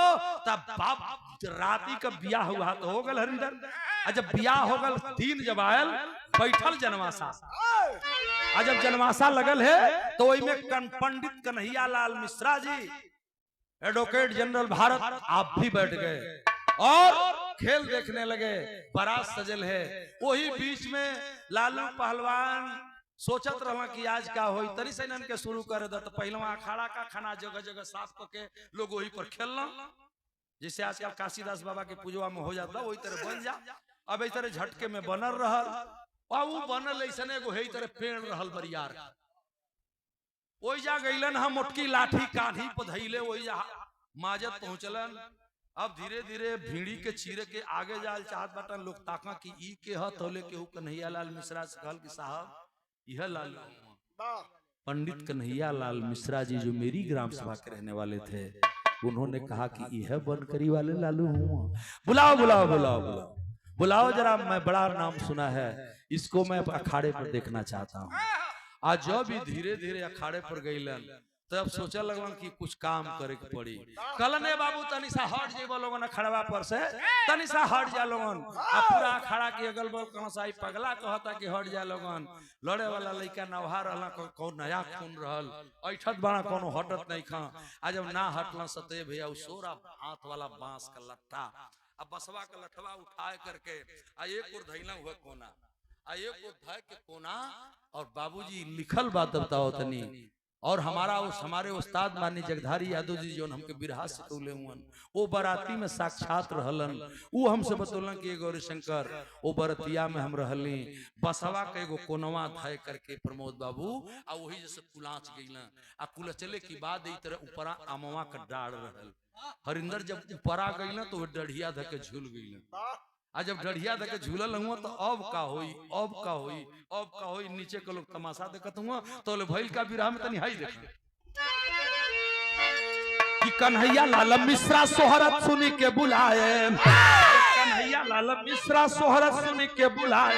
तब बाप राती का बियाह हुआ तो हो गल हरिंदर जब बियाह हो गल दिन जब आयल बैठल जनवासा जब जनवासा लगल है तो वही में पंडित कन्हैया लाल मिश्रा जी एडवोकेट जनरल भारत आप भी बैठ गए और खेल देखने लगे बारात सजल है वही बीच में लालू पहलवान सोचत रहा कि आज का होई तरी से इनके शुरू कर दे तो पहलवा अखाड़ा का खाना जगह जगह साफ करके लोग वही पर खेलना जैसे आजकल काशीदास बाबा के पूजवा में हो जाता वही तरह बन जा अब इस तरह झटके में बनल रहल और वो बनल ऐसा एगो है तरह पेड़ रहल बरियार वही जा गईलन हम मोटकी लाठी काढ़ी पधैले वही जा माजत पहुंचलन अब धीरे धीरे भीड़ी के चीरे के आगे जाल चाहत बाटन लोग ताका कि ई के हथ होले केहू कन्हैया लाल मिश्रा से कहल कि साहब यह लाल पंडित कन्हैया लाल मिश्रा जी जो मेरी ग्राम सभा के रहने वाले थे उन्होंने कहा कि यह बनकरी वाले लालू हूँ बुलाओ बुलाओ बुलाओ बुलाओ बुलाओ जरा मैं बड़ा नाम सुना है इसको मैं अखाड़े पर देखना चाहता हूँ आज जब भी धीरे धीरे अखाड़े पर गईलन तब सोचा लगलन कि कुछ काम करे के पड़ी कलने बाबू तनिसा हट जेबो लोगन खड़वा पर से तनिसा हट जा लोगन आ पूरा खड़ा के अगल बगल कहां साई पगला कहता कि हट जा लोगन लड़े वाला लइका नवहा रहला कौन नया खून रहल ऐठत बड़ा कोनो हटत नहीं खा आ जब ना हटला सते भैया उ सोरा हाथ वाला बांस का लट्ठा अब बसवा का लठवा उठाए करके आ एक और धैला हुआ कोना आ एक और धय के कोना और बाबूजी लिखल बात बताओ तनी और हमारे उस्ताद मानी जगधारी यादव जी जो हमके बिरहा सिखौले हुअन, वो बाराती में साक्षात रहलन। वो हमसे बतौलन कि गौरी शंकर वो बरतिया में हम रहली, बसवा के एगो कोनवा धाय करके प्रमोद बाबू आ वही जैसे कुलाच गईला आ कुला चले की बाद ई तरह ऊपरा आमवा का डाड़ रहल। हरिंदर जब ऊपरा गईला तो वो डढ़िया धके झूल गईला, आ जब डढ़िया धके झूलल हुआ तो अब का होई, अब का होई, अब का होई, नीचे के लोग तमाशा देखत हुआ तो ले भइल का बिरहा में तनी हाई देखा कि कन्हैया लाल मिश्रा सोहरत सुनी के बुलाए, कन्हैया लाल मिश्रा सोहरत सुनी के बुलाए,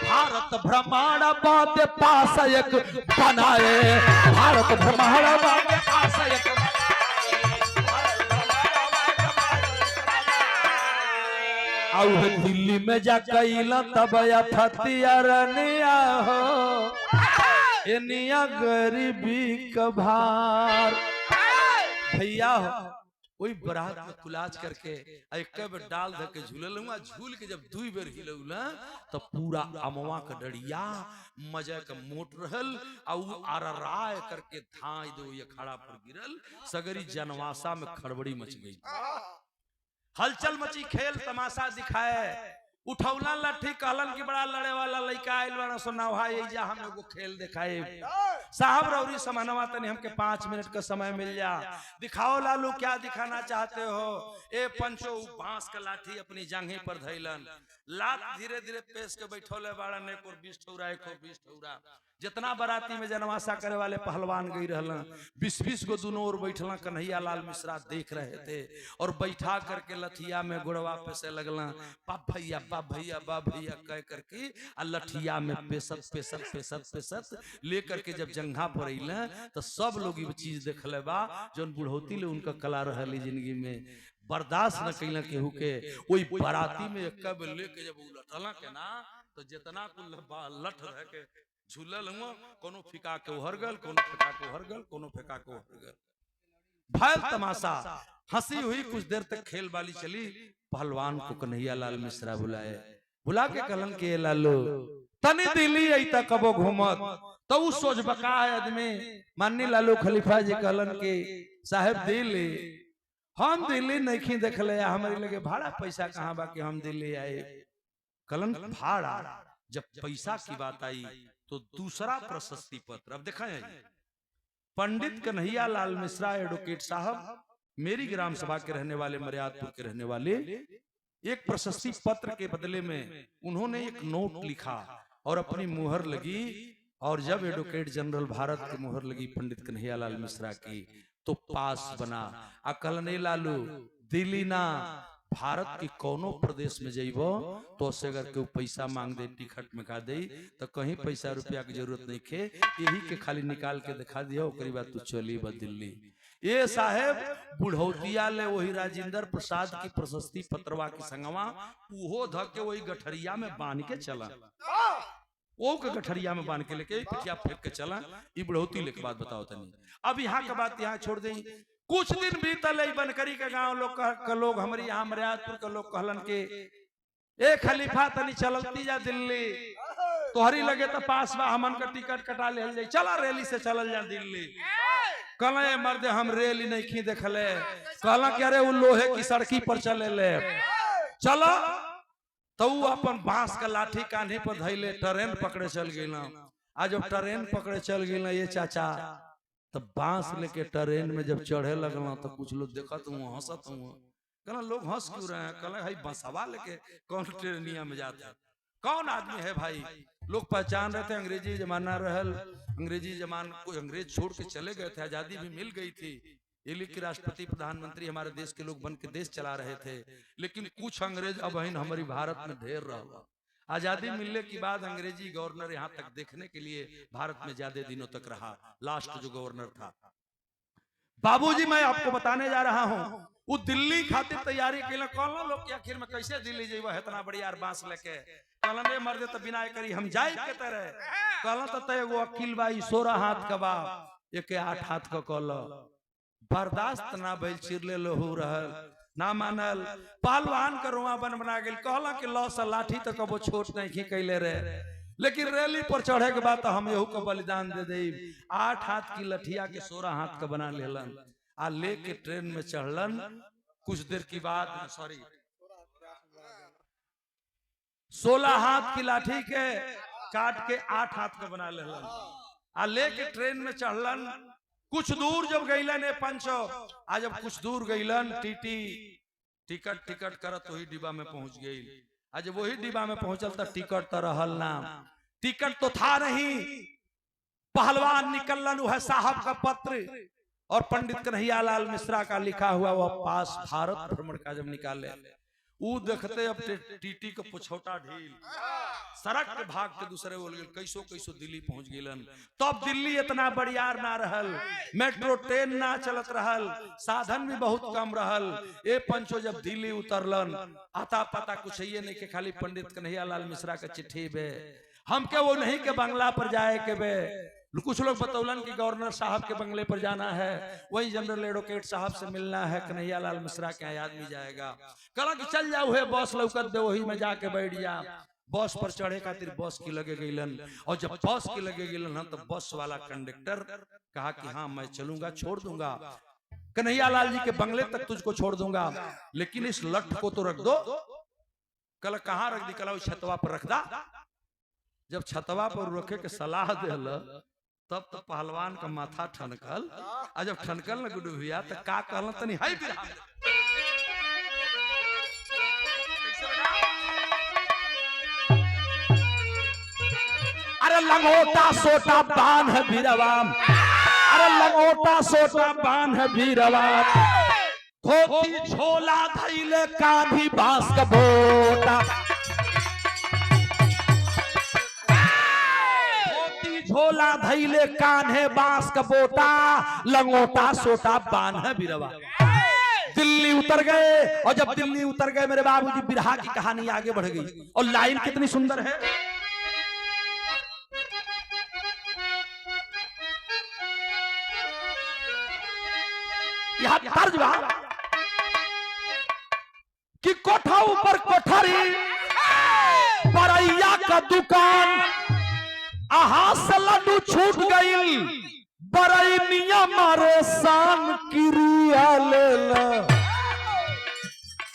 भारत भ्रमण बात पास एक बनाए, भारत भ्रमण बात पास एक आउ दिल्ली में जा कैला तब फतियरनिया हो एनिया गरीबी कभार भैया हो वही बरात में कुलाच करके एक बेर डाल धके झूलल हुआ, झूल के जब दुई बेर हिलौला तो पूरा अमवा का डड़िया मजा का मोट रहल और आराय करके धाई दो ये खड़ा पर गिरल, सगरी जनवासा में खड़बड़ी मच गई, हलचल मची, खेल तमाशा दिखाए, उठौला लट्ठी कहलन की बड़ा लड़े वाला लड़का आइल बड़ा सुना भाई जा हम एगो खेल दिखाए साहब रौरी समानवा तनी हमके 5 मिनट का समय मिल जा, दिखाओ लालू क्या दिखाना चाहते हो। ए पंचो बांस का लाठी अपनी जंघे पर धैलन, लात धीरे धीरे पेश के बैठोले बाड़ा ने को 20 ठौरा, एक 20 ठौरा, जितना बराती में जनवासा करे वाले पहलवान गई रहलन 20-20 गो दोनों ओर बैठला। कन्हैया लाल मिश्रा देख रहे थे और बैठा करके लठिया में गुड़वा पे से लगला, बाप भैया बाप भैया बाप भैया कह करके आ लठिया में पेसत पेसत पेसत पेसत लेकर के जब जंघा पर अइला तो सब लोग ये चीज देखले बा जोन बुढ़ौती ले उनका कला रहली जिंदगी में बर्दाश्त न कैला केहू के। वही बराती में कब लेके जब उलटला के ना तो जितना कुल लठ रह के झूलल हुआ, कोनो फिका के उहर गल, कोनो फेंका के उहर गल, कोनो फेंका के उहर गल, भयल तमाशा, हंसी हुई, कुछ देर तक खेल बाली चली। पहलवान को कन्हैया लाल मिश्रा बुलाए, बुला के कहलन के लालू तनी दिल्ली आई तक कबो घूमत तो उ सोच बका है आदमी। माननी लालू खलीफा जी कहलन के साहब दिल्ली हम दिल्ली नहीं देखले, हमारे लगे भाड़ा पैसा कहाँ बा कि हम दिल्ली आए। कहलन भाड़ा, जब पैसा की बात आई तो दूसरा प्रशस्ति पत्र अब देखा है, पंडित कन्हैया लाल मिश्रा एडवोकेट साहब मेरी ग्राम सभा के रहने वाले, मर्यादपुर के रहने वाले, एक प्रशस्ति पत्र के बदले में उन्होंने एक नोट लिखा और अपनी मुहर लगी। और जब एडवोकेट जनरल भारत की मुहर लगी पंडित कन्हैया लाल मिश्रा की तो पास बना। अकलने लालू दिल्ली ना भारत के कोनो प्रदेश में जइबो तो से अगर केहू पैसा मांग दे टिकट में का दे तो कहीं पैसा रुपया की जरूरत नहीं खे, यही के खाली निकाल के दिखा दिया ओकरी बाद तू चली बा दिल्ली। ये साहेब बुढ़ौतिया ले वही राजेंद्र प्रसाद की प्रशस्ति पत्रवा की संगवा उहो धके वही गठरिया में बांध के चला, वो के गठरिया में बांध के लेके पिटिया फेंक के चला। ये बुढ़ौती लेके बात बताओ तनी। अब यहाँ का बात यहाँ छोड़ दें। कुछ दिन बीतल बनकरी के गांव लोग हमारे यहाँ मर्यादपुर के लोग कहलन के ए खलीफा तनी चलती जा दिल्ली, तोहरी लगे तो पास बा हमन का टिकट कटा ले जाई, चला रेली से चलल जा दिल्ली। कहले मर्दे हम रेली नहीं खी देखले, कहला कि अरे वो लोहे की सड़की पर चले ले चलो। तो अपन बांस का लाठी कान्हे पर धैले ट्रेन पकड़े चल गई। आज जब ट्रेन पकड़े चल गई ये चाचा तो बांस लेके ट्रेन में जब चढ़े लगना तो कुछ लोग देखत हुआ हंसत हुआ, कहना लोग हंस क्यों रहे हैं। कहला भाई बसवा लेके कौन ट्रेनिया में जाता है, कौन आदमी है भाई। लोग पहचान रहे थे, अंग्रेजी जमाना रहल, अंग्रेजी जमाना कोई अंग्रेज छोड़ के चले गए थे, आजादी भी मिल गई थी, ये लिख राष्ट्रपति प्रधानमंत्री हमारे देश के लोग बन के देश चला रहे थे। लेकिन कुछ अंग्रेज अब हमारी भारत में ढेर रहा। आजादी मिलने के बाद अंग्रेजी गवर्नर यहाँ तक देखने के लिए भारत में ज्यादा दिनों तक रहा। लास्ट जो गवर्नर था बाबूजी, मैं आपको बताने जा रहा हूँ, वो दिल्ली खातिर तैयारी के लिए कहला लोग कि आखिर में कैसे दिल्ली जेबा इतना बढ़िया बांस लेके। कहला में मर्दे तो बिना करी हम जाए के तरह। कहला तो एगो अकील बाई 16 हाथ का बा, एक 8 हाथ का कहल, बर्दाश्त ना भइल, चिरले लोहू रहल ना मानल। पहलवान का रुआ बना गेल, कहला कि लौ से लाठी तो कबो छोट नहीं कैले रे। लेकिन रैली पर चढ़े के बाद तो हम यहू का बलिदान दे दे। 8 हाथ की लठिया के 16 हाथ का बना लेलन आ लेके ट्रेन में चढ़लन। कुछ देर की बाद 16 हाथ की लाठी के काट के 8 हाथ का बना लेलन आ लेके ट्रेन में चढ़लन। कुछ दूर जब गईलन ए पंचो आ जब कुछ दूर गईलन टीटी टिकट करत वही डिब्बा में पहुंच गई। आज जब वही डिब्बा में पहुंचल तो टिकट तो रहल ना, टिकट तो था नहीं। पहलवान निकलन वह साहब का पत्र और पंडित कन्हैयालाल मिश्रा का लिखा हुआ वह पास भारत भ्रमण का जब निकाले वो देखते अब टीटी को पुछौटा ढील सड़क के भाग के दूसरे बोल गए कैसो कैसो दिल्ली पहुंच गलन। तब दिल्ली इतना बड़ियार ना रहल, मेट्रो ट्रेन ना चलत रहल, साधन भी बहुत कम रहल। ए पंचो जब दिल्ली उतरलन आता पता कुछ ये नहीं के खाली पंडित कन्हैयालाल मिश्रा के चिट्ठी बे हमके वो नहीं के बंगला पर जाए के बे। कुछ लोग बतौलन कि गवर्नर साहब के बंगले पर जाना है, वही जनरल एडवोकेट साहब से मिलना है, कन्हैयालाल मिश्रा के यहाँ आदमी जाएगा। कहा कि चल जाओ है बस लौकत दे वही में जाके बैठ जा। बस पर चढ़े खातिर बस की लगे गईलन और जब बस की लगे गईलन तो बस वाला कंडक्टर कहा कि हाँ मैं चलूंगा, छोड़ दूंगा कन्हैयालाल जी के बंगले तक तुझको छोड़ दूंगा, लेकिन इस लठ को तो रख दो। कल कहाँ रख दी? कल छतवा पर रख दा। जब छतवा पर रखे के सलाह दिल तब तो पहलवान का माथा ठनकल आ जब ठनकल न गुडू भैया तो का कहलन तनी हाय बिरहा अरे लंगोटा सोटा बान है बीरवाम, अरे लंगोटा सोटा बान है बीरवाम, धोती झोला धैले कान्ही बांस का बोटा, झोला धैले कान्हे बांस का बोटा, लंगोटा सोटा बान है बिरवा। दिल्ली उतर गए और जब दिल्ली उतर गए मेरे बाबूजी बिरहा की कहानी आगे बढ़ गई और लाइन कितनी सुंदर है। यहां तर्ज कि कोठा ऊपर कोठरी बरैया का दुकान, आहा से लड्डू छूट गई बरैनिया मारे शान क्रिया लेला।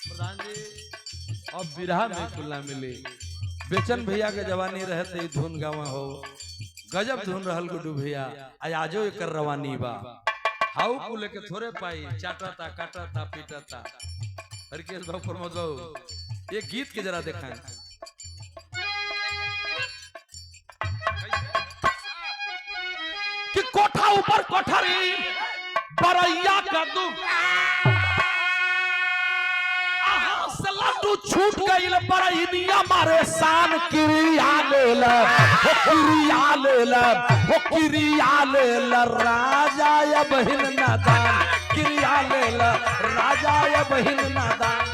प्रधान जी अब बिरहा में खुला मिले बेचन भैया के जवानी रहते धुन गावा हो गजब धुन रहल गुड्डू भैया आजो एक रवानी बा हाउ को लेके थोड़े पाई चाटता काटता पीटता। हरकेश बाबू प्रमोद बाबू ये गीत के जरा दिखाएं। कि कोठा ऊपर कोठरी बरैया का लड्डू छूट गई बरैनिया मारे शान क्रिया लेला, क्रिया लेला, क्रिया लेला राजा या बहिन नादान, क्रिया लेला राजा या बहिन नादान।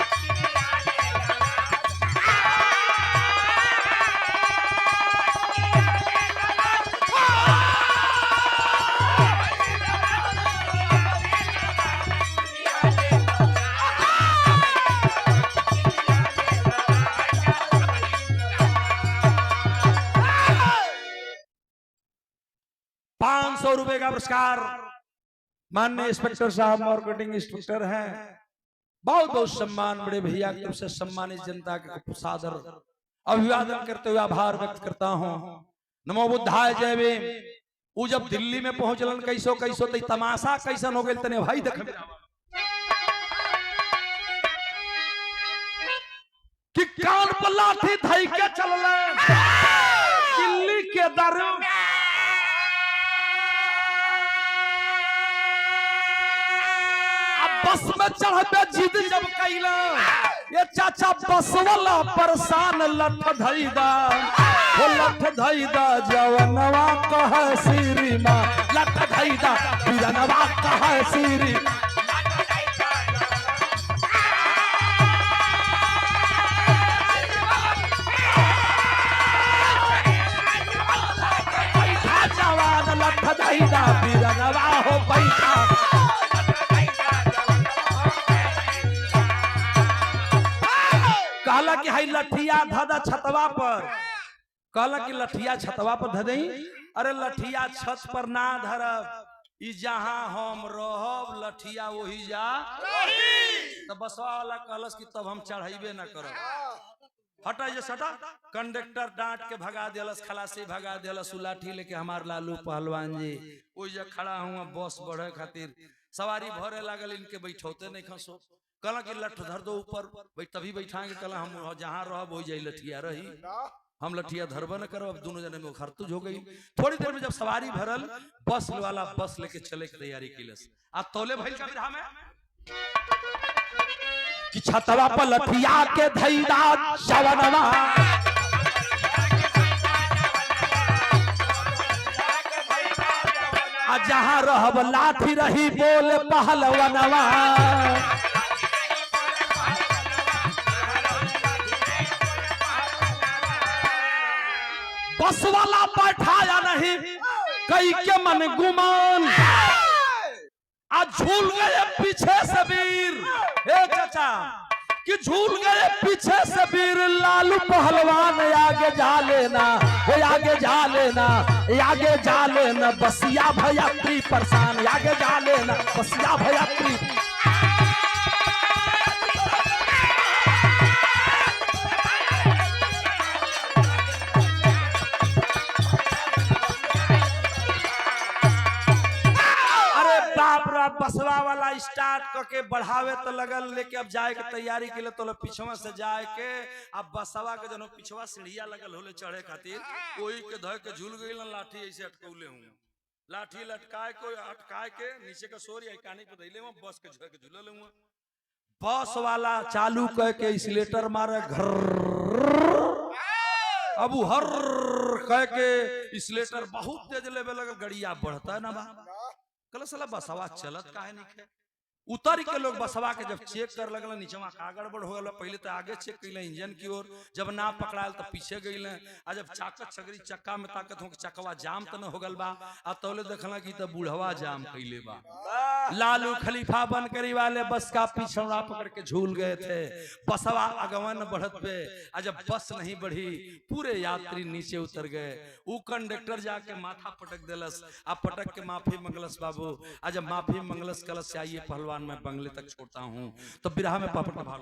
₹500 का पुरस्कार माननीय इंस्पेक्टर साहब मार्केटिंग इंस्पेक्टर हैं। बहुत बहुत सम्मान बड़े भैया की तरफ से सम्मानित जनता के सादर अभिवादन करते हुए आभार व्यक्त करता हूं। नमो बुद्धाय जय भीम। वो जब दिल्ली में पहुंचलन कैसो कैसो तो तमाशा कैसन हो गए तने भाई देख कि कान पर लाठी धई के चलले दिल्ली के दर बस में चढ़ पे जिद जब कैला ये चाचा बस वाला परेशान लठ धैदा हो लठ धैदा जवनवा कह श्री मां लठ धैदा बिरनवा कह श्री बैठा जवान लठ धैदा बिरनवा हो बैठा। कहला कि हाई लठिया धदा छतवा पर कहला कि लठिया छतवा पर धर दई। अरे लठिया छत पर ना धरब, ई जहां हम रहब लठिया वही जा तो बसवा वाला कहलस कि तब हम चढ़ाइबे ना करब। हटा जे सटा। कंडक्टर डांट के भगा दिलस, खलासी भगा दिलस, लाठी लेके हमार लालू पहलवान जी ओइ जे खड़ा हुआ बस बढ़े खातिर। सवारी भरे लागल, इनके बैठौते नहीं खसो। कहला कि लठ धर दो ऊपर, तभी बैठाएंगे। कहला हम जहां रहब हो जाई लठिया रही, हम लठिया धरबा न करो। अब दोनों जने में खरतुज हो गई। थोड़ी देर में जब सवारी भरल, बस वाला बस लेके चले की तैयारी किलस। आ तौले भइल का विधा में कि छतवा पर लठिया के धैदा शवनवा, आ जहां रहब लाठी रही बोल पहलवनवा। बस वाला बैठाया नहीं, कई के मन गुमान, आज झूल गए पीछे से वीर। ए चाचा कि झूल गए पीछे से वीर, लालू पहलवान आगे जा लेना, वो आगे जा लेना, आगे जा लेना, बसिया भयात्री परेशान, आगे जा लेना बसिया भयात्री। बसवा वाला स्टार्ट करके बढ़ावे तो लगल, लेके अब जाए के तैयारी के लिए तो पिछवा से जाए के। अब बसवा के जनो पिछवा सीढ़िया लगल होले चढ़े खातिर, कोई के धर के झूल गई लाठी ऐसे अटकौले हूँ। लाठी लटकाए को अटकाए के नीचे का सोर या कानी पे धइले हूँ, बस के झर के झूलल हूँ। बस वाला चालू कह के एक्सीलेटर मारे घर, अब हर कह के एक्सीलेटर बहुत तेज लेवे लगल, गड़िया बढ़ता है ना बा। कल साला बसवा चलत काहे नहीं। उतर के लोग बसवा के जब चेक कर लगल, नीचवा का गड़बड़ हो गल। पहले तो आगे चेक कैले इंजन की ओर, जब ना पकड़ायल तो पीछे गईले। आ जब चाकत छगरी चक्का में ताकत हो चक्कवा जाम तो न हो गल बा। आ तौले देखला कि तो बूढ़वा जाम कैले बा। लालू खलीफा बन करी वाले बस का पिछड़ा पकड़ के झूल गए थे। बसवा अगवन बढ़त पे, आ जब बस नहीं बढ़ी पूरे यात्री नीचे उतर गए। ऊ कंडक्टर जाके माथा पटक दिलस, आ पटक के माफी मंगलस बाबू। आ जब माफी मंगलस कलस चाहिए पहलवान मैं बंगले तक छोड़ता हूँ, तो बिरहा में पापड़ का भाव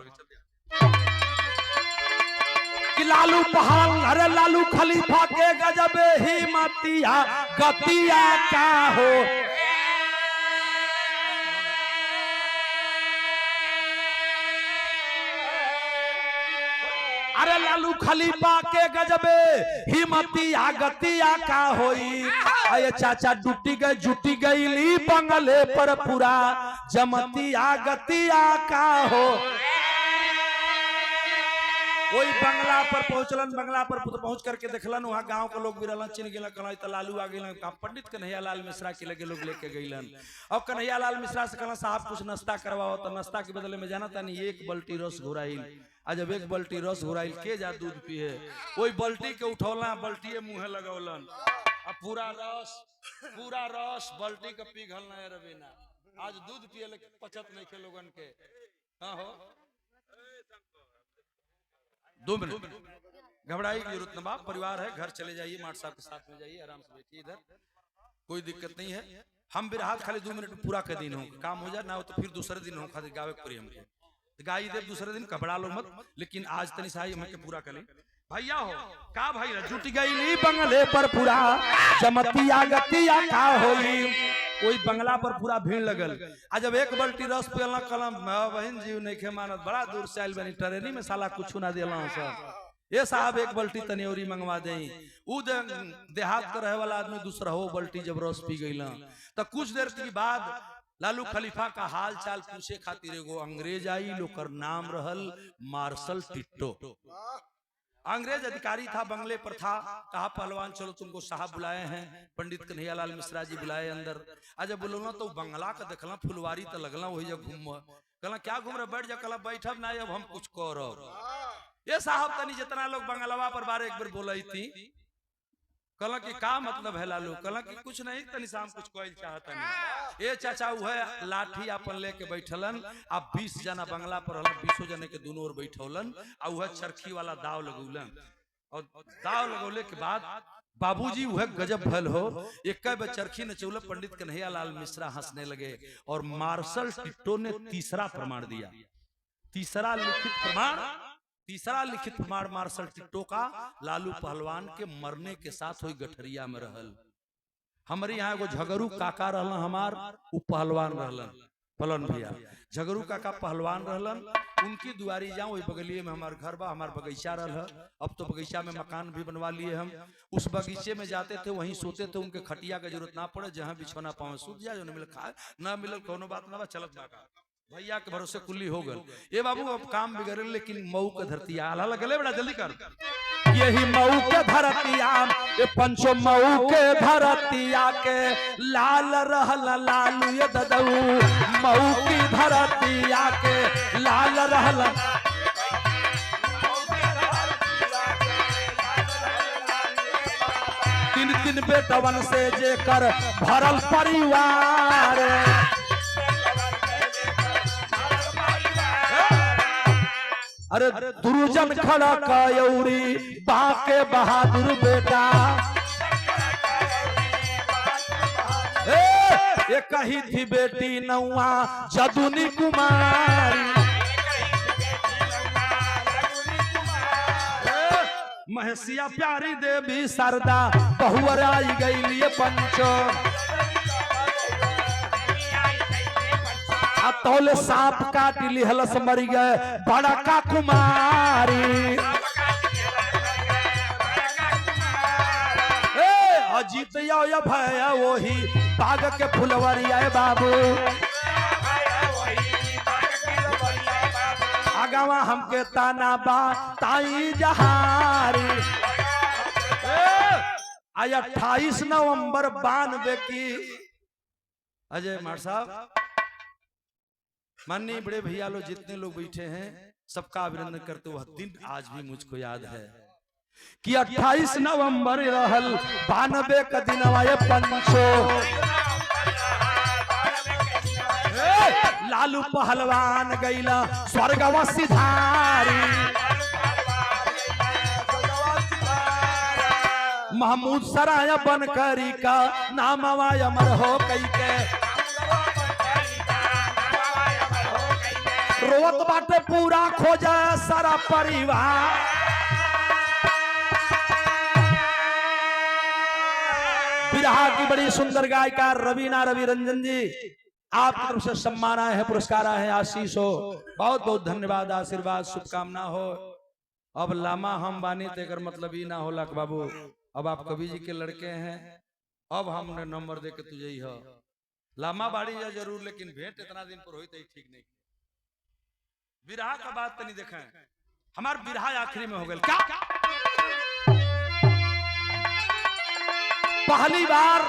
कि लालू पहाड़, अरे लालू खलीफा के गजब ही मतिया गतिया का हो। अरे लालू खलीफा के गजबे हिम्मतिया गतिया का होई। अये चाचा जुटी गईली बंगले पर पूरा जमतिया गतिया का हो। वही बंगला पर पहुंचलन, बंगला पर पहुंच करके देखलन वहां गांव के लोग बिरलन, चिन्ह गेलन। कहला त लालू आ गेलन। पंडित कन्हैया लाल मिश्रा के लगे लोग लेके गईलन। अब कन्हैया लाल मिश्रा से कहला साहब कुछ नाश्ता करवाओ। तो नाश्ता के बदले में जाना तानी एक बल्टी रस घुराइल। आज जब एक बल्टी रस घुराइल के जा दूध पिए, वही बल्टी के उठौला, बल्टी मुंहे लगौलन। अब पूरा रस बल्टी के पिघल नहीं रवीना। आज दूध पिए पचत नहीं के लोगन के। हाँ हो 2 मिनट घबराई की जरूरत न बा। परिवार है, घर चले जाइए, माट साहब के साथ में जाइए, आराम से बैठिए, इधर कोई दिक्कत नहीं है। हम भी राहत खाली 2 मिनट में पूरा कर दिन हो, काम हो जाए ना हो तो फिर दूसरे दिन हो खातिर गावे पूरी हमके गाई दे दूसरे दिन। घबरा लो मत, लेकिन आज तनी साई हमके पूरा कर ले भैया हो का भाई जुट गई बंगले पर पूरा जमतिया गतिया का होई। कोई बंगला पर पूरा भीड़ लगल। आज जब एक बल्टी रस पियला कलम बहन जीव नहीं खे मानत, बड़ा दूर से आयल बनी ट्रेनी में साला कुछ ना दिला सब। ये साहब एक बल्टी तनियोरी मंगवा दे। उ देहात के रहे वाला आदमी दूसरा हो बल्टी जब रस पी गईला। तो कुछ देर के बाद लालू खलीफा का हाल चाल पूछे खातिर एगो अंग्रेज आई। लोकर नाम रहल मार्शल टिट्टो। अंग्रेज अधिकारी था, बंगले पर था। कहा पहलवान चलो तुमको साहब बुलाए हैं। पंडित कन्हैया लाल मिश्रा जी बुलाए अंदर। आज जब बोलो तो बंगला का देखला फुलवारी तो लगला वही जब घूम। कहला क्या घूम रहे, बैठ जा। कहला बैठब ना, अब हम कुछ करब। ये साहब तनी जितना लोग बंगलवा पर बार एक बार बोलाई थी। कहला कि का मतलब है लालू। कहला कि कुछ नहीं, तनी शाम कुछ कोई चाहता नहीं। ये चाचा है लाठी अपन लेके बैठलन। अब 20 जना बंगला पर 20 जने के दोनों ओर बैठौलन। आ वह चरखी वाला दाव लगौलन। और दाव लगौले के बाद बाबूजी वह गजब भल हो। एक चरखी न चौल पंडित कन्हैया लाल मिश्रा हंसने लगे और मार्शल टिट्टो ने तीसरा प्रमाण दिया। तीसरा लिखित प्रमाण मार्शल टिट्टो का लालू पहलवान के मरने के साथ हुई गठरिया में रहल। हमारे यहाँ एगो झगड़ू काका रहलन, हमार उ पहलवान रहलन, फलन भैया झगड़ू काका पहलवान रहलन। उनकी दुआरी जाऊं, वही बगलिए में हमार घर बा, हमार बगीचा रहल। अब तो बगीचा में मकान भी बनवा लिए हम। उस बगीचे में जाते थे, वहीं सोते थे। उनके खटिया का जरूरत ना पड़े, जहां बिछौना पावे सूत जाए, जो न मिले खाए, ना मिले कोनो बात ना बा, चलत ना का भैया के भरोसे कुल्ली हो गल। ये बाबू अब काम बिगड़े, लेकिन मऊ के धरती आला लगले बड़ा जल्दी कर। यही मऊ के धरतिया, ये पंचो मऊ के धरतिया के लाल रहल लालू ये ददऊ, मऊ की धरतिया के लाल रहल। तीन तीन बेटवन से जेकर भरल परिवार, अरे दुर्जन खड़ा कयौरी बाके बहादुर बेटा, ये कही थी बेटी नौआ जदुनी कुमारी, महसिया प्यारी देवी सरदा बहुवर आई गई लिए पंचो, तौले सांप काट लिहलस मर गए बड़ा का कुमारी। अजीत या भया वही बाग के फुलवरिया बाबू, आगावा हमके ताना बा ताई जहारी। आज 28 नवंबर 92 की अजय मार साहब, माननीय बड़े भैया लोग जितने लोग बैठे हैं सबका अभिनंदन करते हुए दिन आज भी मुझको याद है कि 28 नवंबर रहल 92 का दिन आए पंचो, लालू पहलवान गईला स्वर्गवा सिधारी, महमूद सराय बनकरी का नाम अमर हो कई के, रोत बाटे पूरा खोजा सारा परिवार। बिरहा की बड़ी सुंदर गायिका रवीना रवि रंजन जी, आपकी तरफ से सम्मान आए हैं, पुरस्कार आए हैं, आशीष हो, बहुत बहुत धन्यवाद, आशीर्वाद शुभकामना हो। अब लामा हम बानी तेकर मतलब ही ना होला बाबू, अब आप कवि जी के लड़के हैं, अब हमने नंबर दे के तुझे ही हो लामा बाड़ी जा जरूर, लेकिन भेंट इतना दिन पर हुई तो ठीक नहीं। बिरहा का बात नहीं देखा है, हमार बिरहा आखिरी में हो गया क्या? पहली बार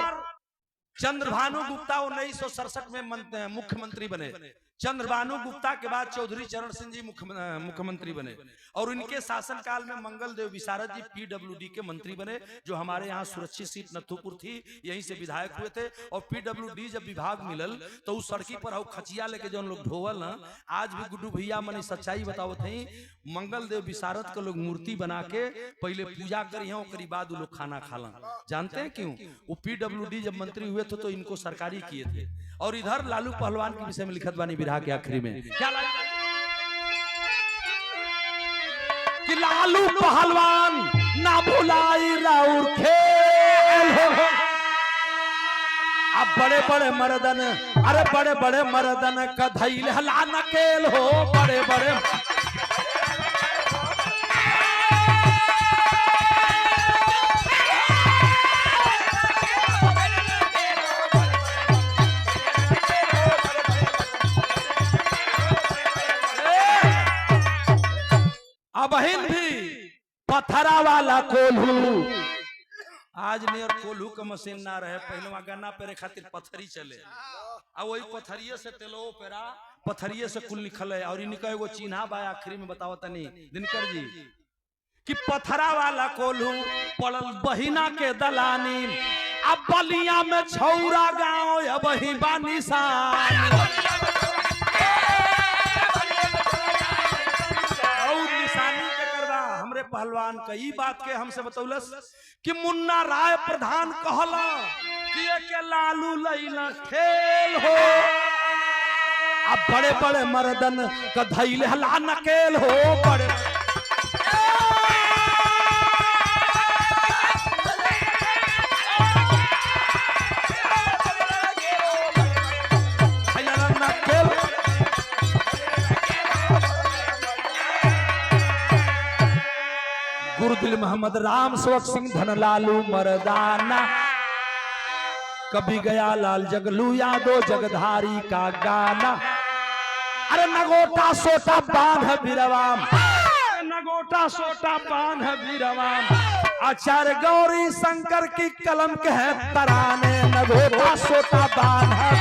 चंद्रभानु गुप्ता 1967 में मुख्यमंत्री बने। चंद्रभानु गुप्ता के बाद चौधरी चरण सिंह जी मुख्यमंत्री बने और उनके शासनकाल में मंगल देव विशारद जी पीडब्ल्यूडी के मंत्री बने, जो हमारे यहाँ सुरक्षित सीट नथुपुर थी, यहीं से विधायक हुए थे। और पीडब्ल्यूडी जब विभाग मिलल तो उस सड़की पर खचिया लेके जो लोग ढोवल ना, आज भी गुड्डू भैया मनी सच्चाई बतावत हैं, मंगल देव विशारद के लोग मूर्ति बना के पहले पूजा करी है, उसके बाद लोग खाना खाला। जानते हैं क्यों? वो पीडब्ल्यूडी जब मंत्री हुए थे तो इनको सरकारी किए थे। और इधर लालू पहलवान के विषय में लिखत बानी बिरहा के आखिरी में क्या कि लालू पहलवान ना भुलाई राउर खेल हो, अब बड़े बड़े मर्दन, अरे बड़े बड़े मर्दन का धैल हला नकेल हो, बड़े बड़े बहन भी पत्थरा वाला कोल्हू, आज नियर कोल्हू का मशीन ना रहे, पहले गन्ना पेरे खातिर पत्थरी चले, और वही पत्थरिये से तेलो पेरा, पत्थरिये से कुल लिखल है। और इनका एगो चिन्हा बा आखिरी में बताओ तनी दिनकर जी कि पत्थरा वाला कोल्हू पड़ल बहिना के दलानी, अब बलिया में छौरा गाँव अब ही बानिशान, पहलवान कई बात के हमसे बतौलस कि मुन्ना राय प्रधान कहला कि ये के लालू लैला खेल हो, अब बड़े बड़े मर्दन का धैल हला नकेल हो, बड़े गुरुदिल मोहम्मद राम सेवक सिंह धन लालू मर्दाना, कभी गया लाल जगलू यादव जगधारी का गाना। अरे नगोटा सोटा बांध है बीरवाम, नगोटा सोटा बांध है बीरवाम, आचार्य गौरी शंकर की कलम के है तराने, नगोटा सोटा बांध है